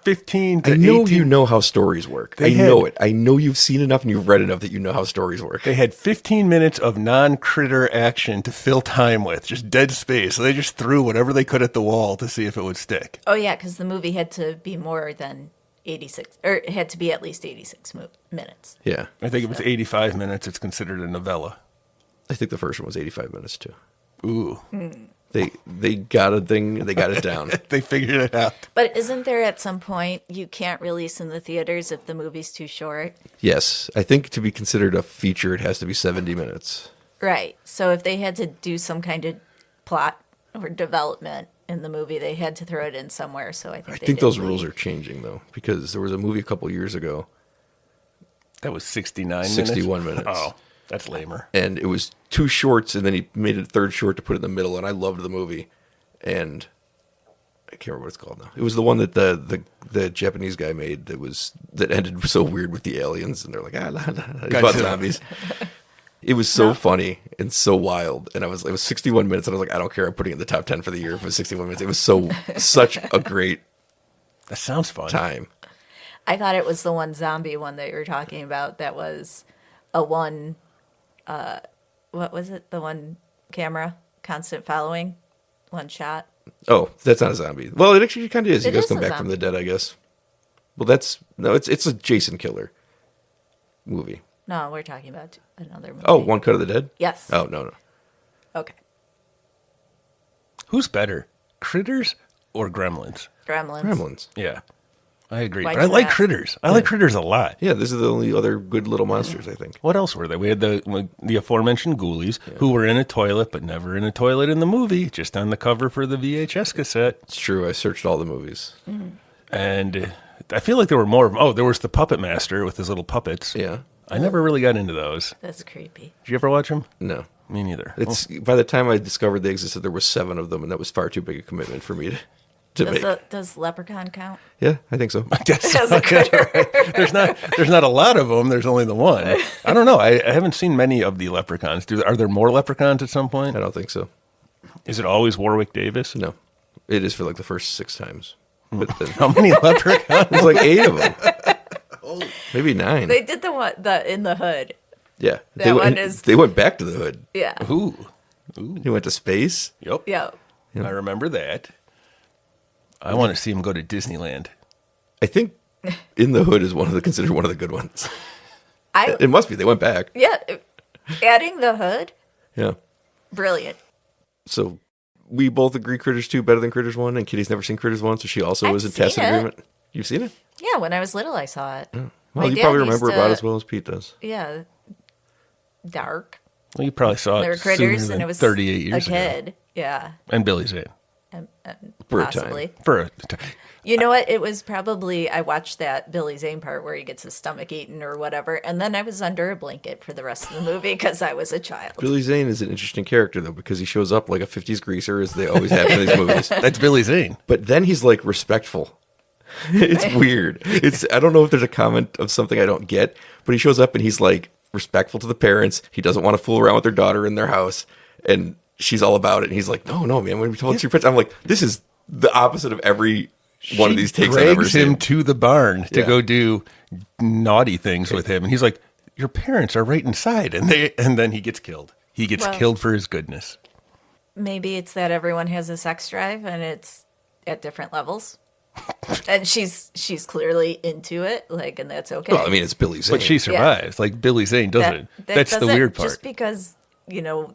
15 to I know 18. you know how stories work. They I know had- it. I know you've seen enough and you've read enough that you know how stories work. They had 15 minutes of non-critter action to fill time with, just dead space. So they just threw whatever they could at the wall to see if it would stick. Oh, yeah, because the movie had to be more than 86, or it had to be at least 86 minutes. Yeah. I think it was 85 minutes. It's considered a novella. I think the first one was 85 minutes too. Ooh, They got a thing, they got it down. they figured it out. But isn't there at some point you can't release in the theaters if the movie's too short? Yes. I think to be considered a feature it has to be 70 minutes. Right. So if they had to do some kind of plot or development in the movie, they had to throw it in somewhere. So I think I they think did those leave. rules are changing though because there was a movie a couple years ago That was 69 61 minutes. minutes. Oh, that's lamer. and it was 2 shorts and then he made a third short to put it in the middle and I loved the movie and I can't remember what it's called now. It was the one that the Japanese guy made that ended so weird with the aliens and they're like it's about Godzilla. zombies. It was so funny and so wild and it was 61 minutes and I was like I don't care, I'm putting it in the top 10 for the year for 61 minutes. It was such a great That sounds fun. time. I thought it was the one zombie one that you were talking about that was a one, what was it? The one camera, constant following, one shot. Oh, that's not a zombie. Well, it actually kind of is. You It guys is come a back from the zombie. dead, I guess. Well, it's a Jason killer movie. No, we're talking about another movie. Oh, One Cut of the Dead? Yes. Oh, no. Okay. Who's better, Critters or Gremlins? Gremlins. Yeah, I agree. Why But I is like that? Critters. I like Critters a lot. Yeah, this is the only other good little monsters, I think. What else were there? We had the aforementioned Ghoulies, who were in a toilet, but never in a toilet in the movie, just on the cover for the VHS cassette. It's true. I searched all the movies. And I feel like there were more of them. Oh, there was the Puppet Master with his little puppets. Yeah. I never really got into those. That's creepy. Did you ever watch them? No. Me neither. It's by the time I discovered they existed, there were 7 of them, and that was far too big a commitment for me to make. Does Leprechaun count? Yeah, I think so. As a critter? There's not a lot of them. There's only the one. I don't know. I haven't seen many of the leprechauns. Are there more leprechauns at some point? I don't think so. Is it always Warwick Davis? No. It is for like the first 6 times. But then, How many leprechauns? there's like 8 of them. Maybe 9. They did the in the hood. Yeah. That one is- They went back to the hood. Yeah. Ooh. He went to space. Yep. Yeah. I remember that. I want to see him go to Disneyland. I think In the Hood is considered one of the good ones. I It must be. They went back. yeah. Adding the hood, Yeah. brilliant. So we both agree Critters 2 better than Critters 1, and Kitty's never seen Critters 1, so she also I've was in tacit seen it. agreement. You've seen it? Yeah, when I was little, I saw it. Well, My you dad probably used remember about to- as well as Pete does. Yeah, dark. Well, you probably saw There it were critters, sooner and than it was 38 years a ago. kid. Yeah, And Billy Zane. For a time. possibly. For You know what? It was probably, I watched that Billy Zane part where he gets his stomach eaten or whatever, and then I was under a blanket for the rest of the movie because I was a child. Billy Zane is an interesting character, though, because he shows up like a 50s greaser, as they always have in these movies. that's Billy Zane. But then he's like respectful. It's weird. I don't know if there's a comment of something I don't get, but he shows up and he's like respectful to the parents. He doesn't want to fool around with their daughter in their house, and she's all about it. And he's like, no, man, when we told your parents, I'm like, this is the opposite of every one of these takes I've ever drags seen. him to the barn to Yeah. go do naughty things with him, and he's like, "Your parents are right inside," and then he gets killed. He gets Well- killed for his goodness. Maybe it's that everyone has a sex drive and it's at different levels. And she's clearly into it, like, and that's okay. Well, I mean, it's Billy Zane. But she survives, like Billy Zane doesn't. That's the doesn't- weird part. Just because,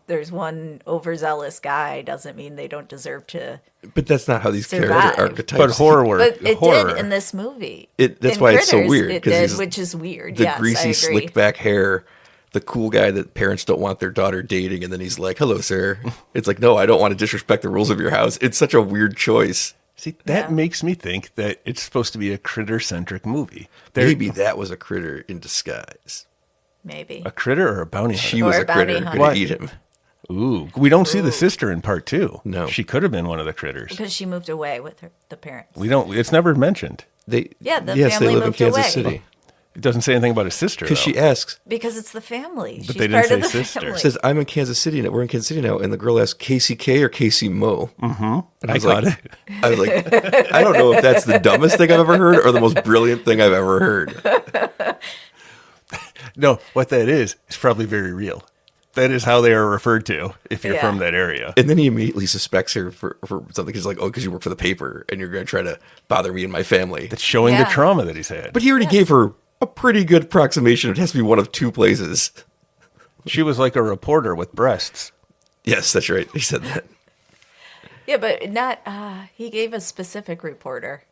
there's one overzealous guy doesn't mean they don't deserve to. But that's not how these Survive. character archetypes. But horror work, But it horror. did in this movie. That's In why it's so Critters, weird, It 'cause did, he's which is weird. The Yes, I greasy, agree. slick back hair, the cool guy that parents don't want their daughter dating, and then he's like, "Hello, sir." It's like, no, I don't want to disrespect the rules of your house. It's such a weird choice. See, that Yeah. makes me think that it's supposed to be a critter-centric movie. Maybe that was a critter in disguise. Maybe. A critter or a bounty hunter? She was Or a a bounty critter hunter. going to eat him. Ooh, we don't see the sister in part 2. No. She could have been one of the critters. Because she moved away with the parents. We don't. It's never mentioned. Yeah, the yes, they family live in moved Kansas away. City. It doesn't say anything about his sister, though. Because she asks, Because it's the family. She's they didn't part of say the sister. family. says, "I'm in Kansas City now. We're in Kansas City now." And the girl asks, "Casey K or Casey Mo?" Mm-hmm. And I caught like, it. I was like, I don't know if that's the dumbest thing I've ever heard or the most brilliant thing I've ever heard. No, what that is probably very real. That is how they are referred to if you're Yeah. from that area. And then he immediately suspects her for something. He's like, "Oh, because you work for the paper and you're going to try to bother me and my family." It's showing the Yeah. trauma that he's had. But he already gave her a pretty good approximation. It has to be one of two places. She was like a reporter with breasts. Yes, that's right. He said that. Yeah, but not. He gave a specific reporter.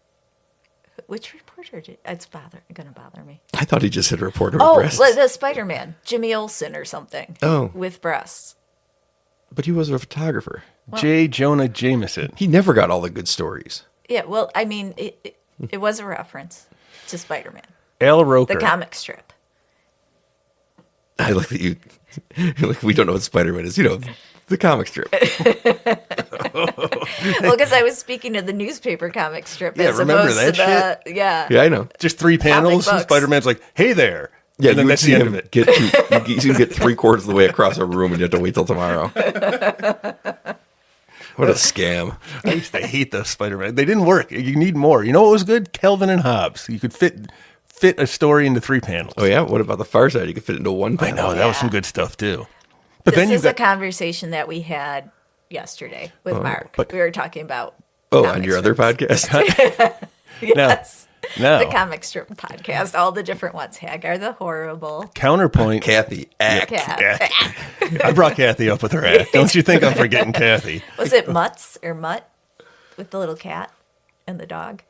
Which reporter did? It's gonna bother me. I thought he just said reporter with Oh, breasts. the Spider-Man, Jimmy Olsen or something. Oh. With breasts. But he was a photographer. J. Jonah Jameson. He never got all the good stories. Yeah, well, I mean, it was a reference to Spider-Man, Al Roker. the comic strip. I like that you, you're like, we don't know what Spider-Man is. You know, the comic strip. Well, because I was speaking to the newspaper comic strip Yeah, as remember opposed that to the yeah. Yeah, I know. Just 3 panels. books. Spider-Man's like, hey there. Yeah, and then you would that's see the end him of it. get to, you can get 3/4 of the way across a room and you have to wait till tomorrow. What a scam. I used to hate those Spider-Man. They didn't work. You need more. You know what was good? Kelvin and Hobbes. You could fit a story into 3 panels. Oh yeah, what about the Far Side? You could fit into one I panel. know. That was some Yeah. good stuff, too. But This then you is a got... conversation that we had yesterday with Mark. but- We were talking about Oh, comic on your other strips. podcast? Yes. No. The comic strip podcast, all the different ones. Hagar the Horrible. Counterpoint. Kathy, act. Kathy. I brought Kathy up with her act. Don't you think I'm forgetting Kathy? Was it Mutts or Mutt with the little cat and the dog?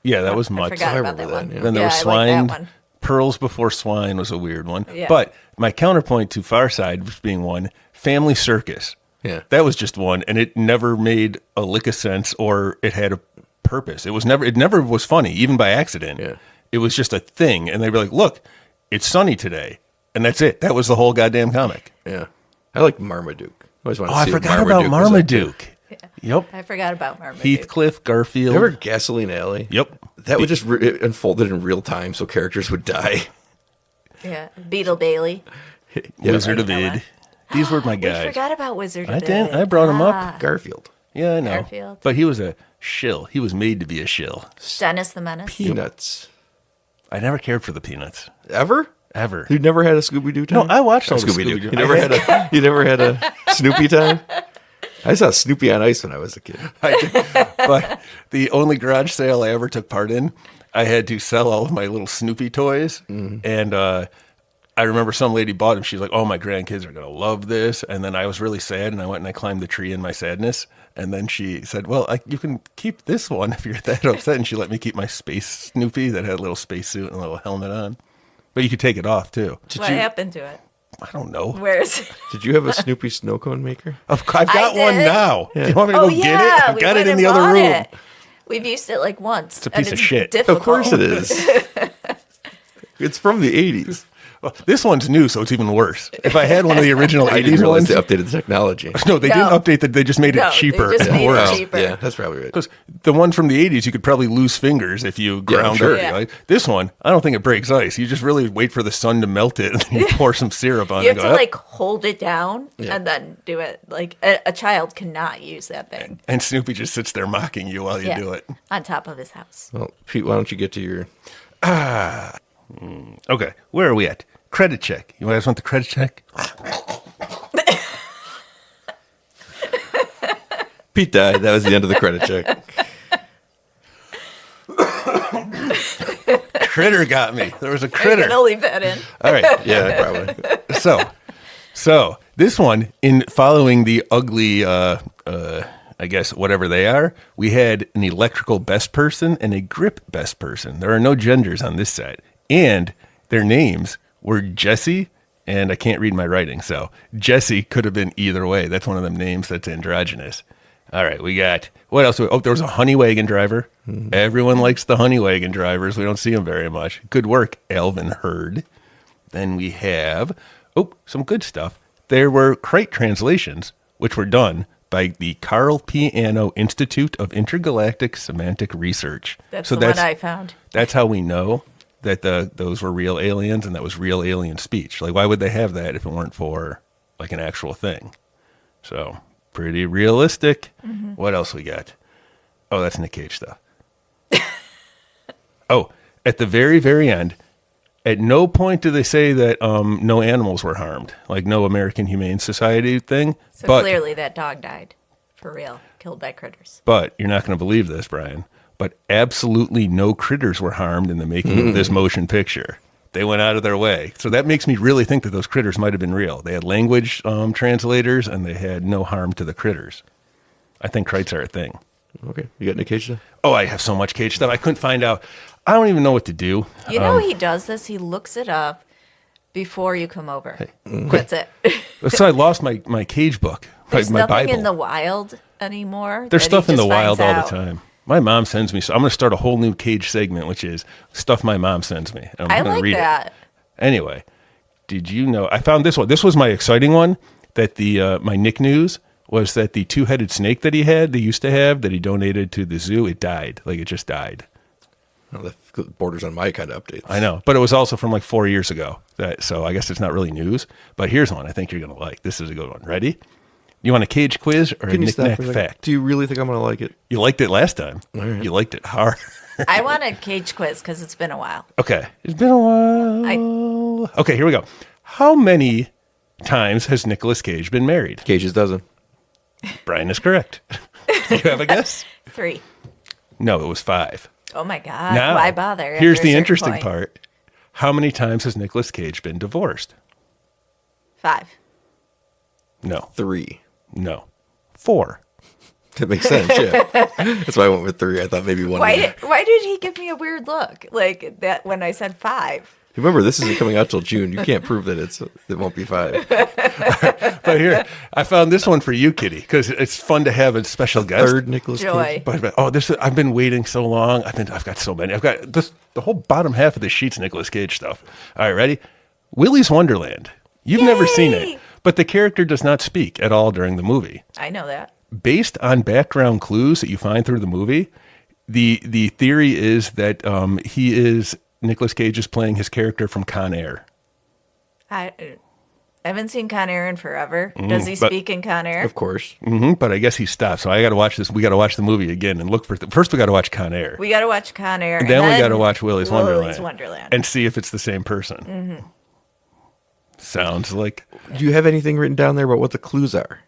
Yeah, that was I much. forgot I about that remember one. that, Then there yeah, was I swine. like that one. Pearls Before Swine was a weird one. Yeah. But my counterpoint to Far Side was being one, Family Circus. Yeah. That was just one, and it never made a lick of sense or it had a purpose. It never was funny, even by accident. Yeah. It was just a thing. And they were like, look, it's sunny today. And that's it. That was the whole goddamn comic. Yeah. I like Marmaduke. I always wanted Oh, to I see what forgot about was up to. Marmaduke. Yep. I forgot about Marmaduke. Heathcliff, Garfield. Remember Gasoline Alley? Yep. That would just it unfolded in real time, so characters would die. Yeah. Beetle Bailey. Wizard of I know Id. that. These were my We guys. forgot about Wizard of I did. Id. I brought him up. Ah, Garfield. Yeah, I know. Garfield. But he was a shill. He was made to be a shill. Dennis the Menace. Peanuts. I never cared for the Peanuts. Ever? Ever. You never had a Scooby Doo time? No, I watched all the Scooby-Doo. Scooby-Doo. You never had a Snoopy time? I saw Snoopy on Ice when I was a kid. But the only garage sale I ever took part in, I had to sell all of my little Snoopy toys. And I remember some lady bought them. She's like, oh, my grandkids are going to love this. And then I was really sad, and I went and I climbed the tree in my sadness. And then she said, well, you can keep this one if you're that upset. And she let me keep my space Snoopy that had a little space suit and a little helmet on. But you could take it off, too. What happened to it? I don't know. Where is it? Did you have a Snoopy snow cone maker? I've got one did. now. Yeah. Do you want me to Oh go get it? yeah, I've we got went it in and the other bought room. it. We've used it like once. It's a piece of shit. Difficult. Of course it is. It's from the 80s. Well, this one's new, so it's even worse. If I had one of the original I didn't 80s realize ones. they updated the technology. No, they No. didn't update that. They just made No, it they cheaper. just and made it worse. cheaper. Yeah, that's probably right. Because the one from the 80s, you could probably lose fingers if you ground sure. it. Yeah. Right? This one, I don't think it breaks ice. You just really wait for the sun to melt it and then you pour some syrup on You it. have and to go, like hold it down Yeah. and then do it. Like a child cannot use that thing. and Snoopy just sits there mocking you while you Yeah. do it. On top of his house. Well, Pete, why don't you get to your... Okay, where are we at? Credit check. You guys want the credit check? Pete died. That was the end of the credit check. Critter got me. There was a Are you critter. gonna leave that in? All right. Yeah, probably. So this one, in following the ugly, I guess whatever they are, we had an electrical best person and a grip best person. There are no genders on this side, and their names were Jesse. And I can't read my writing, so Jesse could have been either way. That's one of them names that's androgynous. All right, we got what else? Oh, there was a honey wagon driver. Everyone likes the honey wagon drivers. We don't see them very much. Good work, Alvin Hurd. Then we have some good stuff. There were Crate translations, which were done by the Carl Piano Institute of Intergalactic Semantic Research. That's the one I found. That's how we know that those were real aliens and that was real alien speech. Like, why would they have that if it weren't for like an actual thing? So pretty realistic. Mm-hmm. What else we got? Oh, that's Nick Cage stuff. Oh, at the very, very end, at no point do they say that no animals were harmed, like no American Humane Society thing. So but, clearly that dog died. For real. Killed by critters. But you're not going to believe this, Brian. But absolutely no critters were harmed in the making of this motion picture. They went out of their way. So that makes me really think that those critters might have been real. They had language translators, and they had no harm to the critters. I think Krites are a thing. Okay, you got Nick Cage stuff? Oh, I have so much Cage stuff. I couldn't find out. I don't even know what to do. You know he does this? He looks it up before you come over. That's it. So I lost my Cage book, There's my nothing Bible. in the wild anymore. There's that stuff he in the just wild finds all out. the time. My mom sends me. So I'm going to start a whole new Cage segment, which is stuff my mom sends me. And I'm I going to like read that. it. Anyway, did you know? I found this one. This was my exciting one. That the my Nick news was that the two-headed snake that he had, they used to have, that he donated to the zoo, it died. Like it just died. Well, that borders on my kind of updates. I know, but it was also from like 4 years ago. So I guess it's not really news. But here's one I think you're going to like. This is a good one. Ready? You want a Cage quiz or Can a you stop knick-knack for a second? fact? Do you really think I'm going to like it? You liked it last time. right. You liked it hard. I want a Cage quiz because it's been a while. Okay. It's been a while. Okay, here we go. How many times has Nicolas Cage been married? Cage's dozen. Brian is correct. You have a guess? 3. No, it was 5. Oh my God. Now, Why bother? here's after a the certain interesting point? part. How many times has Nicolas Cage been divorced? 5. No. 3. No. 4. That makes sense, yeah. That's why I went with 3. I thought maybe one. Why did he give me a weird look like that when I said 5? Remember, this isn't coming out till June. You can't prove that it won't be 5. But here, I found this one for you, Kitty, because it's fun to have a special guest. Third Nicholas Joy. Cage. But I've been waiting so long. I've got so many. I've got the whole bottom half of the sheet's Nicolas Cage stuff. All right, ready? Willy's Wonderland. You've never seen Yay! it, but the character does not speak at all during the movie. I know that. Based on background clues that you find through the movie, the theory is that Nicolas Cage is playing his character from Con Air. I haven't seen Con Air in forever. Does he but- speak in Con Air? Of course. But I guess he stopped. So I got to watch this. We got to watch the movie again and look for. First, we got to watch Con Air. We got to watch Con Air. And then we got to watch Willy's Wonderland. Wonderland. And see if it's the same person. Sounds like. Do you have anything written down there about what the clues are?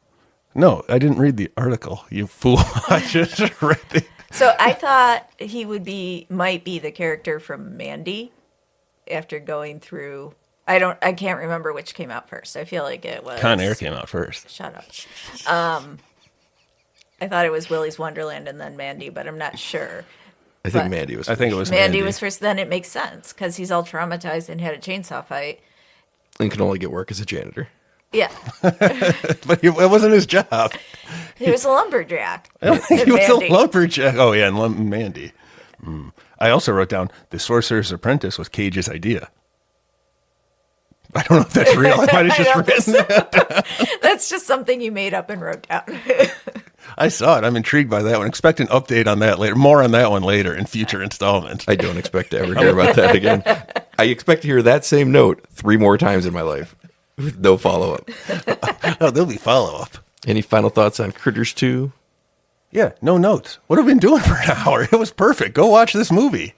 No, I didn't read the article, you fool. I just read the. So I thought he might be the character from Mandy after going through. I can't remember which came out first. I feel like it was Con Air came out first. Shut up. I thought it was Willy's Wonderland and then Mandy, but I'm not sure. I think But- Mandy was. I think it was Mandy was first. Then it makes sense because he's all traumatized and had a chainsaw fight. And can only get work as a janitor. Yeah, But it wasn't his job. he was a lumberjack. I don't think he was Mandy. a lumberjack. Oh, yeah, and Mandy. I also wrote down The Sorcerer's Apprentice was Cage's idea. I don't know if that's real. I might have just written that. That's just something you made up and wrote down. I saw it. I'm intrigued by that one. Expect an update on that later. More on that one later in future installments. I don't expect to ever hear about that again. I expect to hear that same note 3 more times in my life with no follow-up. Oh, there'll be follow-up. Any final thoughts on Critters 2? Yeah, no notes. What have we been doing for an hour? It was perfect. Go watch this movie.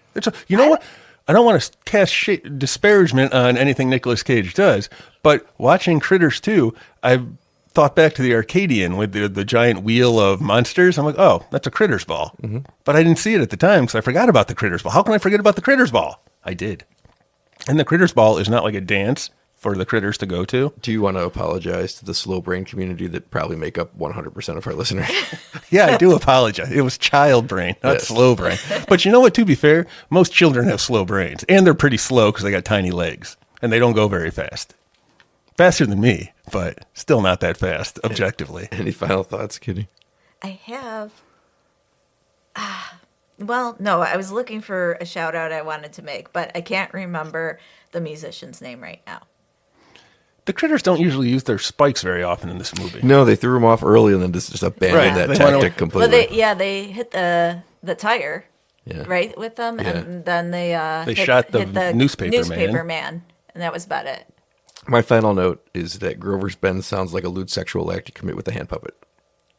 You know what? I don't want to cast disparagement on anything Nicolas Cage does, but watching Critters 2, I've thought back to the Arcadian with the giant wheel of monsters. I'm like, oh, that's a Critters ball. Mm-hmm. But I didn't see it at the time because I forgot about the Critters ball. How can I forget about the Critters ball? I did. And the Critters ball is not like a dance for the critters to go to. Do you want to apologize to the slow brain community that probably make up 100% of our listeners? Yeah, I do apologize. It was child brain, not Yes. slow brain. But you know what, to be fair, most children have slow brains. And they're pretty slow because they got tiny legs. And they don't go very fast. Faster than me, but still not that fast, objectively. Any final thoughts, Kitty? I have. Well, no, I was looking for a shout out I wanted to make, but I can't remember the musician's name right now. The critters don't usually use their spikes very often in this movie. No, they threw him off early and then just abandoned Right, that they went away. tactic completely. Well, they hit the tire, Yeah. right, with them, Yeah. and then they shot the hit newspaper man, and that was about it. My final note is that Grover's Bend sounds like a lewd sexual act you commit with a hand puppet.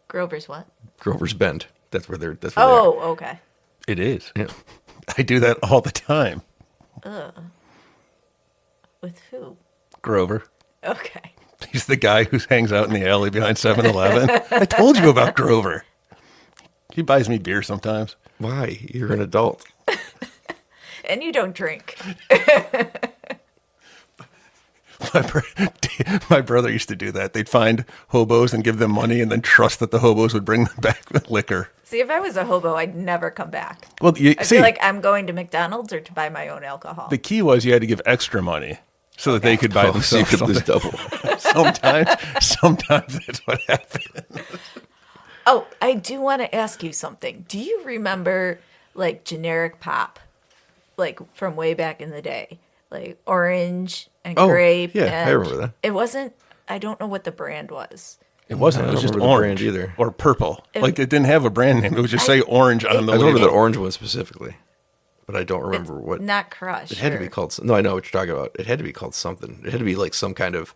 Grover's what? Grover's Bend. That's where they're. Oh, okay. It is. Yeah. I do that all the time. With who? Grover. Okay. He's the guy who hangs out in the alley behind 7-Eleven. I told you about Grover. He buys me beer sometimes. Why? You're an adult. And you don't drink. My brother used to do that. They'd find hobos and give them money and then trust that the hobos would bring them back with liquor. See, if I was a hobo, I'd never come back. Well, I feel like I'm going to McDonald's or to buy my own alcohol. the key was you had to give extra money so that they could buy Oh, so you themselves could lose something. double. Sometimes that's what happened. Oh, I do want to ask you something. Do you remember like generic pop, like from way back in the day, like orange and Oh, grape? yeah, I and remember that. It wasn't. I don't know what the brand was. It wasn't. I It was don't just remember the orange brand either. or purple. Like it didn't have a brand name. It would just say orange on the I remember label. the orange one specifically, but I don't remember what. Not Crush. It had to be or- called. No, I know what you're talking about. It had to be called something. It had to be like some kind of.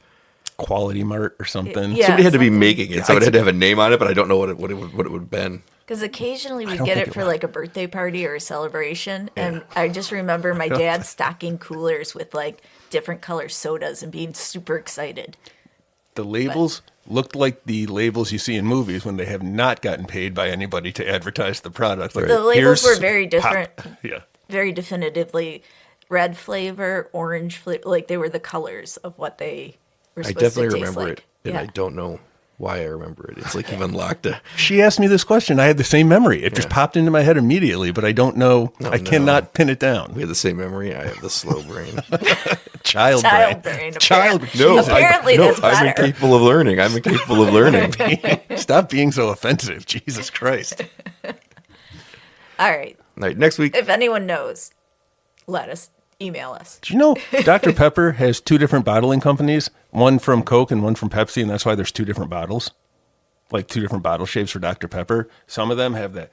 Quality Mart or something. Yeah. Somebody had to be something. making it, so it had to have a name on it, but I don't know what it would have been. Because occasionally we don't get think it it for was. like a birthday party or a celebration. And I just remember my dad stocking coolers with like different color sodas and being super excited. The labels looked like the labels you see in movies when they have not gotten paid by anybody to advertise the product. Like, The labels here's were very different. pop. Yeah. Very definitively red flavor, orange flavor. Like they were the colors of what they were I supposed to definitely taste remember like. it, and I don't know why I remember it. It's like you've unlocked a. She asked me this question. I had the same memory. It just popped into my head immediately, but I don't know. I no. cannot pin it down. We have the same memory. I have the slow brain. Child Child brain. brain. Child. No, Apparently no, that's I'm better. incapable of learning. I'm incapable of learning. Stop being so offensive. Jesus Christ. All right. All right, next week. If anyone knows, let us email us. Do you know Dr. Pepper has 2 different bottling companies, one from Coke and one from Pepsi, and that's why there's 2 different bottles, like 2 different bottle shapes for Dr. Pepper. Some of them have that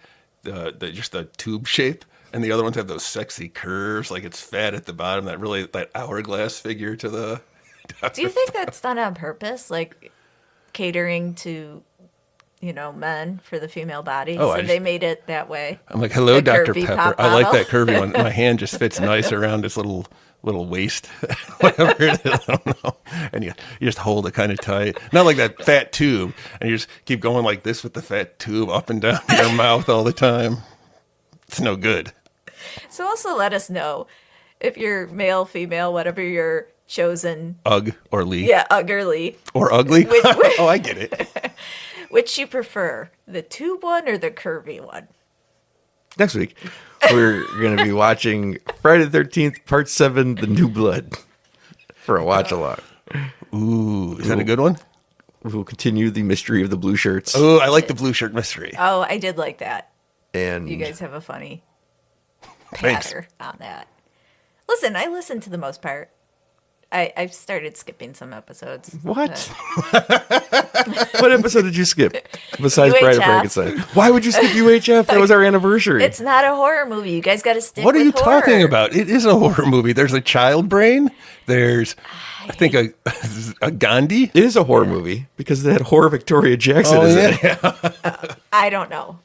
just the tube shape, and the other ones have those sexy curves, like it's fat at the bottom, that hourglass figure to the. Do you think that's done on purpose? Like catering to, men for the female body? Oh, so they made it that way. I'm like, hello, The Dr. curvy Pepper. pop I like bottle. that curvy one. My hand just fits nice around its little waist, whatever it is. I don't know. And you just hold it kind of tight. Not like that fat tube. And you just keep going like this with the fat tube up and down your mouth all the time. It's no good. So also let us know if you're male, female, whatever your chosen, Ugg or Lee. yeah, ugly, Or ugly. Which- Oh, I get it. which you prefer, the tube one or the curvy one? Next week, we're going to be watching Friday the 13th, Part 7, The New Blood, for a watch along. Ooh, is that a good one? We will continue the mystery of the blue shirts. Oh, I like the blue shirt mystery. Oh, I did like that. And You guys have a funny Thanks. patter on that. Listen, I listened to the most part. I've started skipping some episodes. what? What episode did you skip? Besides Bride of UHF. Frankenstein. Why would you skip UHF? That was our anniversary. It's not a horror movie. You guys got to stick What are with you horror. talking about? It is a horror movie. There's a child brain. There's, I think, a Gandhi. It is a horror movie because that horror Victoria Jackson Oh, is in yeah. it. I don't know.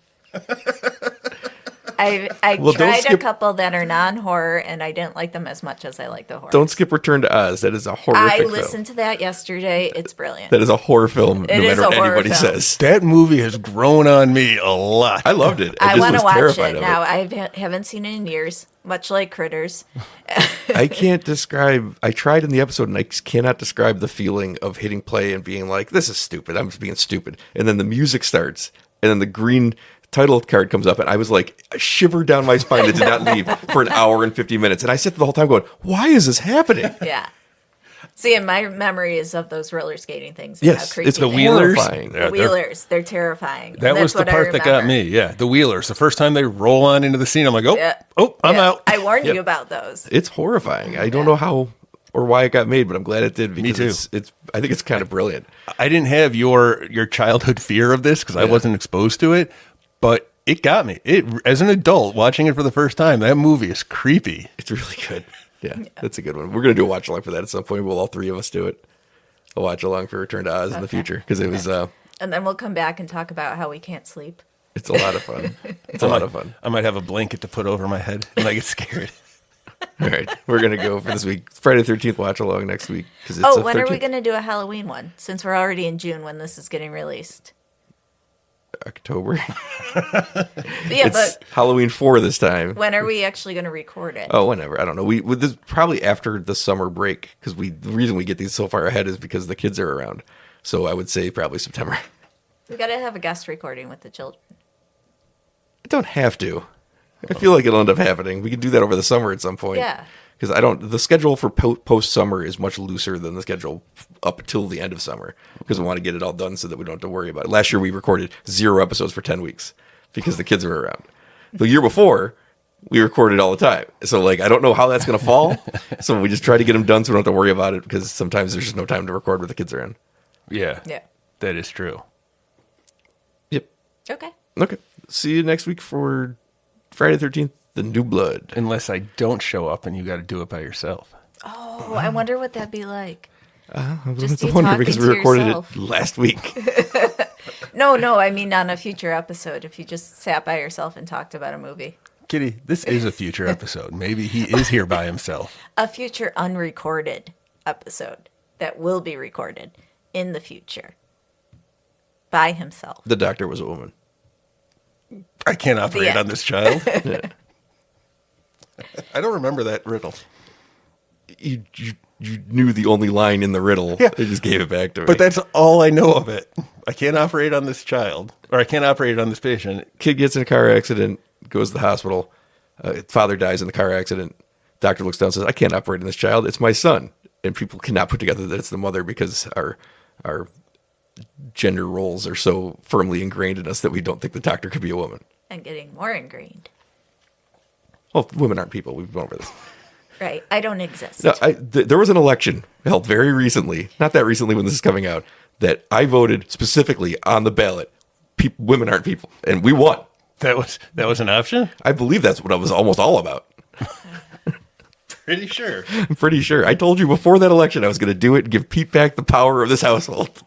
I Well, don't tried a skip- couple that are non-horror, and I didn't like them as much as I like the horror. Don't skip Return to Oz. That is a horrific I film. listened to that yesterday. It's brilliant. That is a horror film, no It is matter what a horror anybody film. says. That movie has grown on me a lot. I loved it. I just want was to watch terrified it of now. I haven't seen it in years, much like Critters. I can't describe. I tried in the episode, and I just cannot describe the feeling of hitting play and being like, "This is stupid. I'm just being stupid." And then the music starts, and then the green title card comes up, and I was like, a shiver down my spine that did not leave for an hour and 50 minutes. And I sat the whole time going, "Why is this happening?" Yeah. See, and my memory is of those roller skating things. And Yes, how creepy it's the they Wheelers. are. horrifying. The Wheelers. They're terrifying. That was That's the what I part that got remember. me. Yeah, the Wheelers. The first time they roll on into the scene, I'm like, oh, Yeah. I'm Yeah. out. I warned Yep. you about those. It's horrifying. I don't know how or why it got made, but I'm glad it did because too. it's. I think it's kind of brilliant. I didn't have your childhood fear of this because I wasn't exposed to it, but it got me. It as an adult watching it for the first time. That movie is creepy. It's really good. Yeah, that's a good one. We're gonna do a watch along for that at some point. We'll all three of us do it. A watch along for Return to Oz in the future because it was. And then we'll come back and talk about how we can't sleep. It's a lot of fun. It's a lot of fun. I might have a blanket to put over my head and I get scared. All right, we're gonna go for this week. Friday the 13th watch along next week because it's. Oh, a when are we 13th going to do a Halloween one? Since we're already in June when this is getting released. October. Yeah, It's but Halloween 4 this time. when are we actually going to record it? Oh, whenever. I don't know. We this probably after the summer break because the reason we get these so far ahead is because the kids are around. So I would say probably September. We got to have a guest recording with the children. I don't have to. I feel like it'll end up happening. We can do that over the summer at some point. Yeah. Because I don't. The schedule for post summer is much looser than the schedule up until the end of summer because we want to get it all done so that we don't have to worry about it. Last year we recorded 0 episodes for 10 weeks because the kids were around. The year before we recorded all the time. So like I don't know how that's going to fall. So we just try to get them done so we don't have to worry about it because sometimes there's just no time to record with the kids around. Yeah. Yeah. That is true. Yep. Okay. Okay. See you next week for Friday the 13th, The New Blood. Unless I don't show up and you got to do it by yourself. Oh, I wonder what that'd be like. It's you a wonder talking because we to recorded yourself. it last week. No, I mean on a future episode if you just sat by yourself and talked about a movie. Kitty, this is a future episode. Maybe he is here by himself. A future unrecorded episode that will be recorded in the future by himself. The doctor was a woman. I can't operate end. on this child. Yeah. I don't remember that riddle. You knew the only line in the riddle. Yeah. They just gave it back to me. But that's all I know of it. I can't operate on this child, or I can't operate on this patient. Kid gets in a car accident, goes to the hospital. Father dies in the car accident. Doctor looks down and says, "I can't operate on this child. It's my son." And people cannot put together that it's the mother because our gender roles are so firmly ingrained in us that we don't think the doctor could be a woman. And getting more ingrained. Well, women aren't people. We've gone over this. Right. I don't exist. No, there was an election held very recently, not that recently when this is coming out, that I voted specifically on the ballot. Women aren't people, and we won. That was an option? I believe that's what it was almost all about. Pretty sure. I'm pretty sure. I told you before that election I was going to do it and give Pete back the power of this household.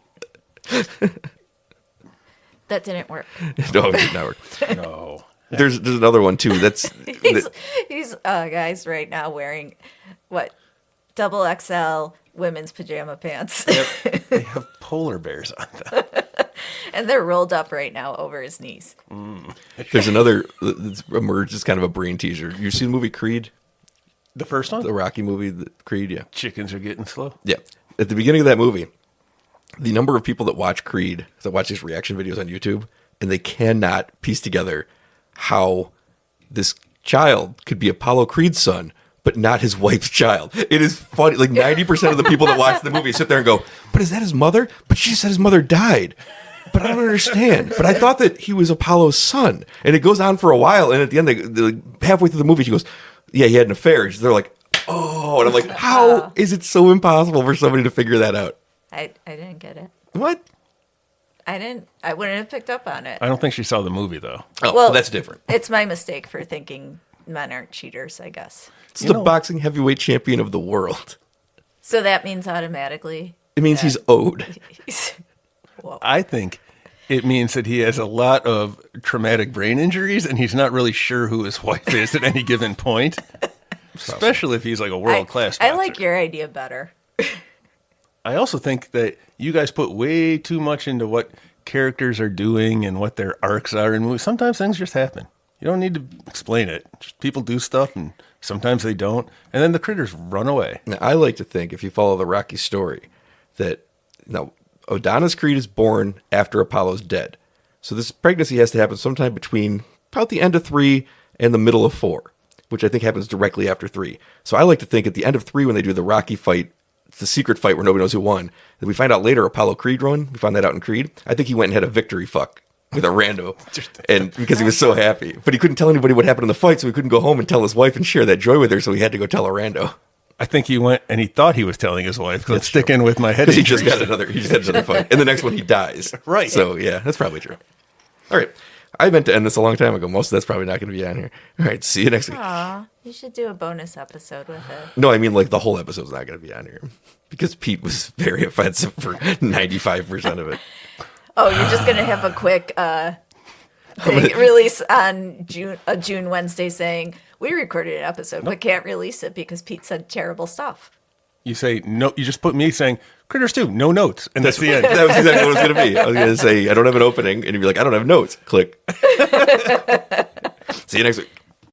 That didn't work. No, it did not work. No. There's another one too. He's guys right now wearing what? Double XL women's pajama pants. They have polar bears on them. And they're rolled up right now over his knees. There's another that's emerged as kind of a brain teaser. You seen the movie Creed? The first one? The Rocky movie, Creed, yeah. Chickens are getting slow. Yeah. At the beginning of that movie, the number of people that watch Creed, that watch these reaction videos on YouTube, and they cannot piece together how this child could be Apollo Creed's son, but not his wife's child. It is funny. Like 90% of the people that watch the movie sit there and go, but is that his mother? But she said his mother died. But I don't understand. But I thought that he was Apollo's son. And it goes on for a while. And at the end, halfway through the movie, she goes, yeah, he had an affair. They're like, oh. And I'm like, how is it so impossible for somebody to figure that out? I didn't get it. What? I wouldn't have picked up on it. I don't think she saw the movie, though. Oh, well, that's different. It's my mistake for thinking men aren't cheaters, I guess. It's the boxing heavyweight champion of the world. So that means automatically... It means he's owed. Whoa. I think it means that he has a lot of traumatic brain injuries and he's not really sure who his wife is at any given point. Especially if he's like a world-class I boxer. like your idea better. I also think that you guys put way too much into what characters are doing and what their arcs are in movies. Sometimes things just happen. You don't need to explain it. Just people do stuff and sometimes they don't. And then the critters run away. Now, I like to think, if you follow the Rocky story, that Adonis Creed is born after Apollo's dead. So this pregnancy has to happen sometime between about the end of 3 and the middle of 4, which I think happens directly after 3. So I like to think at the end of 3, when they do the Rocky fight, it's the secret fight where nobody knows who won, that we find out later Apollo Creed won. We found that out in Creed. I think he went and had a victory fuck with a rando, and because he was so happy. But he couldn't tell anybody what happened in the fight, so he couldn't go home and tell his wife and share that joy with her, so he had to go tell a rando. I think he went and he thought he was telling his wife, let's stick in with my head Because he injuries. just had another fight. And the next one he dies. Right. So yeah, that's probably true. All right. I meant to end this a long time ago. Most of that's probably not going to be on here. All right. See you next week. Aw, you should do a bonus episode with it. No, I mean like the whole episode's not going to be on here. Because Pete was very offensive for 95% of it. Oh, you're just gonna have a quick release on June Wednesday saying we recorded an episode but can't release it because Pete said terrible stuff. You say, no, you just put me saying, Critters 2, no notes. And that's the end. That was exactly what it was going to be. I was going to say, I don't have an opening. And you'd be like, I don't have notes. Click. See you next week.